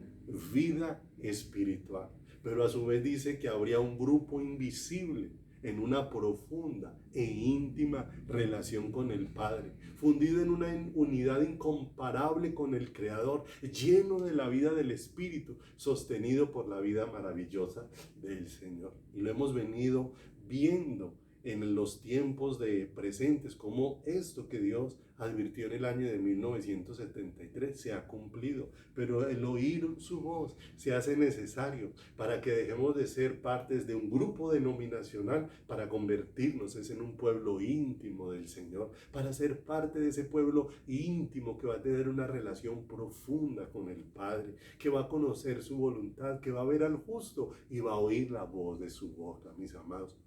vida espiritual. Pero a su vez dice que habría un grupo invisible en una profunda e íntima relación con el Padre, fundido en una unidad incomparable con el Creador, lleno de la vida del Espíritu, sostenido por la vida maravillosa del Señor. Y lo hemos venido viendo en los tiempos de presentes, como esto que Dios advirtió en el año de 1973 se ha cumplido, pero el oír su voz se hace necesario para que dejemos de ser partes de un grupo denominacional para convertirnos en un pueblo íntimo del Señor, para ser parte de ese pueblo íntimo que va a tener una relación profunda con el Padre, que va a conocer su voluntad, que va a ver al justo y va a oír la voz de su boca, mis amados.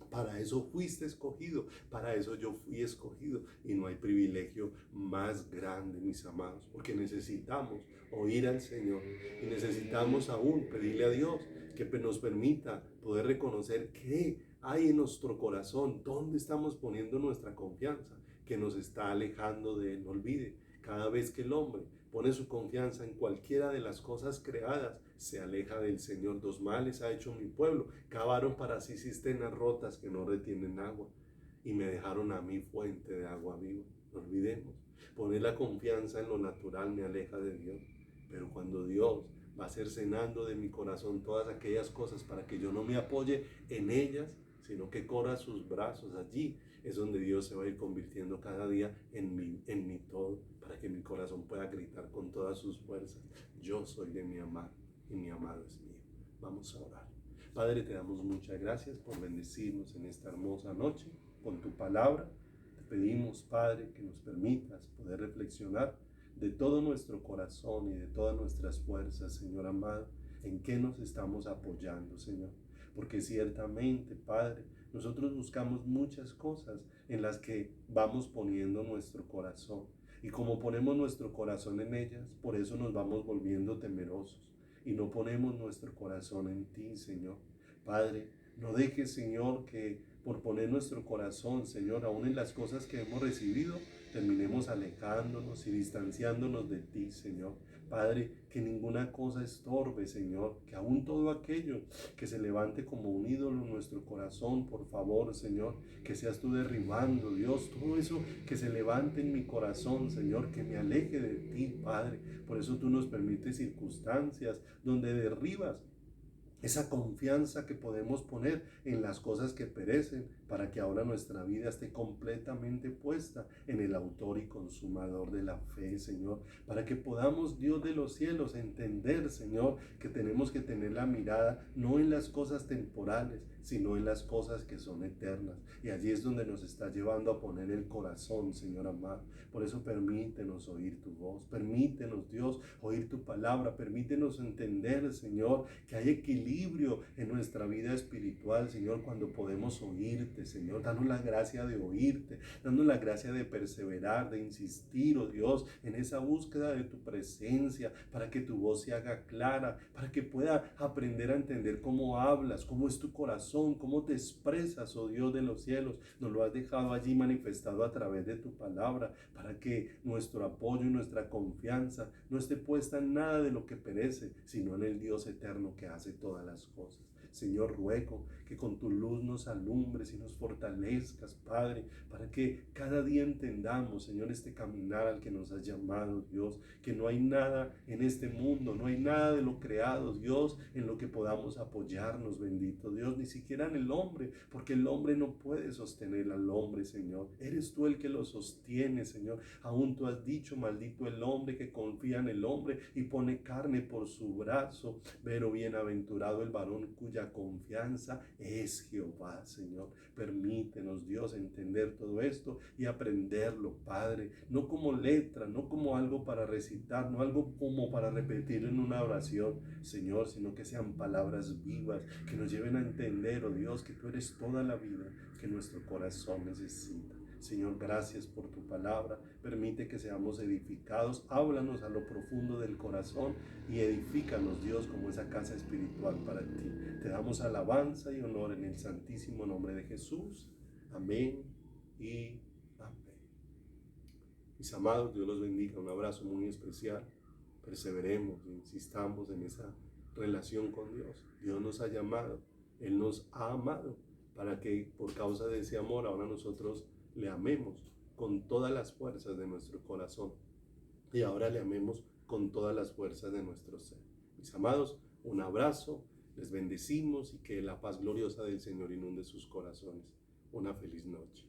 Para eso fuiste escogido, para eso yo fui escogido, y no hay privilegio más grande, mis amados, porque necesitamos oír al Señor y necesitamos aún pedirle a Dios que nos permita poder reconocer qué hay en nuestro corazón, dónde estamos poniendo nuestra confianza, que nos está alejando de Él. No olvide, cada vez que el hombre pone su confianza en cualquiera de las cosas creadas, se aleja del Señor. Dos males ha hecho mi pueblo: cavaron para sí cisternas rotas que no retienen agua, y me dejaron a mí fuente de agua viva. No olvidemos, poner la confianza en lo natural me aleja de Dios, pero cuando Dios va a ser cenando de mi corazón todas aquellas cosas para que yo no me apoye en ellas, sino que corra sus brazos, allí es donde Dios se va a ir convirtiendo cada día en mi todo, para que mi corazón pueda gritar con todas sus fuerzas: yo soy de mi amado y mi amado es mío. Vamos a orar. Padre, te damos muchas gracias por bendecirnos en esta hermosa noche con tu palabra. Te pedimos, Padre, que nos permitas poder reflexionar de todo nuestro corazón y de todas nuestras fuerzas, Señor amado, en qué nos estamos apoyando, Señor. Porque ciertamente, Padre, nosotros buscamos muchas cosas en las que vamos poniendo nuestro corazón. Y como ponemos nuestro corazón en ellas, por eso nos vamos volviendo temerosos y no ponemos nuestro corazón en ti, Señor. Padre, no dejes, Señor, que por poner nuestro corazón, Señor, aún en las cosas que hemos recibido, terminemos alejándonos y distanciándonos de ti, Señor. Padre, que ninguna cosa estorbe, Señor, que aún todo aquello que se levante como un ídolo en nuestro corazón, por favor, Señor, que seas tú derribando, Dios, todo eso que se levante en mi corazón, Señor, que me aleje de ti, Padre. Por eso tú nos permites circunstancias donde derribas esa confianza que podemos poner en las cosas que perecen, para que ahora nuestra vida esté completamente puesta en el autor y consumador de la fe, Señor. Para que podamos, Dios de los cielos, entender, Señor, que tenemos que tener la mirada no en las cosas temporales, sino en las cosas que son eternas. Y allí es donde nos está llevando a poner el corazón, Señor amado. Por eso permítenos oír tu voz, permítenos, Dios, oír tu palabra, permítenos entender, Señor, que hay equilibrio en nuestra vida espiritual, Señor, cuando podemos oírte, Señor. Danos la gracia de oírte, danos la gracia de perseverar, de insistir, oh Dios, en esa búsqueda de tu presencia, para que tu voz se haga clara, para que pueda aprender a entender cómo hablas, cómo es tu corazón, cómo te expresas, oh Dios de los cielos. Nos lo has dejado allí manifestado a través de tu palabra, para que nuestro apoyo y nuestra confianza no esté puesta en nada de lo que perece, sino en el Dios eterno que hace todas las cosas. Señor, ruego que con tu luz nos alumbres y nos fortalezcas, Padre, para que cada día entendamos, Señor, este caminar al que nos has llamado, Dios, que no hay nada en este mundo, no hay nada de lo creado, Dios, en lo que podamos apoyarnos, bendito Dios, ni siquiera en el hombre, porque el hombre no puede sostener al hombre, Señor. Eres tú el que lo sostiene, Señor. Aún tú has dicho: maldito el hombre que confía en el hombre y pone carne por su brazo, pero bienaventurado el varón cuya confianza es Jehová, Señor. Permítenos, Dios, entender todo esto y aprenderlo, Padre, no como letra, no como algo para recitar, no algo como para repetir en una oración, Señor, sino que sean palabras vivas, que nos lleven a entender, oh Dios, que tú eres toda la vida que nuestro corazón necesita. Señor, gracias por tu palabra. Permite que seamos edificados. Háblanos a lo profundo del corazón y edifícanos, Dios, como esa casa espiritual para ti. Te damos alabanza y honor en el santísimo nombre de Jesús. Amén y amén. Mis amados, Dios los bendiga. Un abrazo muy especial. Perseveremos, insistamos en esa relación con Dios. Dios nos ha llamado, Él nos ha amado para que por causa de ese amor ahora nosotros le amemos con todas las fuerzas de nuestro corazón y ahora le amemos con todas las fuerzas de nuestro ser. Mis amados, un abrazo, les bendecimos y que la paz gloriosa del Señor inunde sus corazones. Una feliz noche.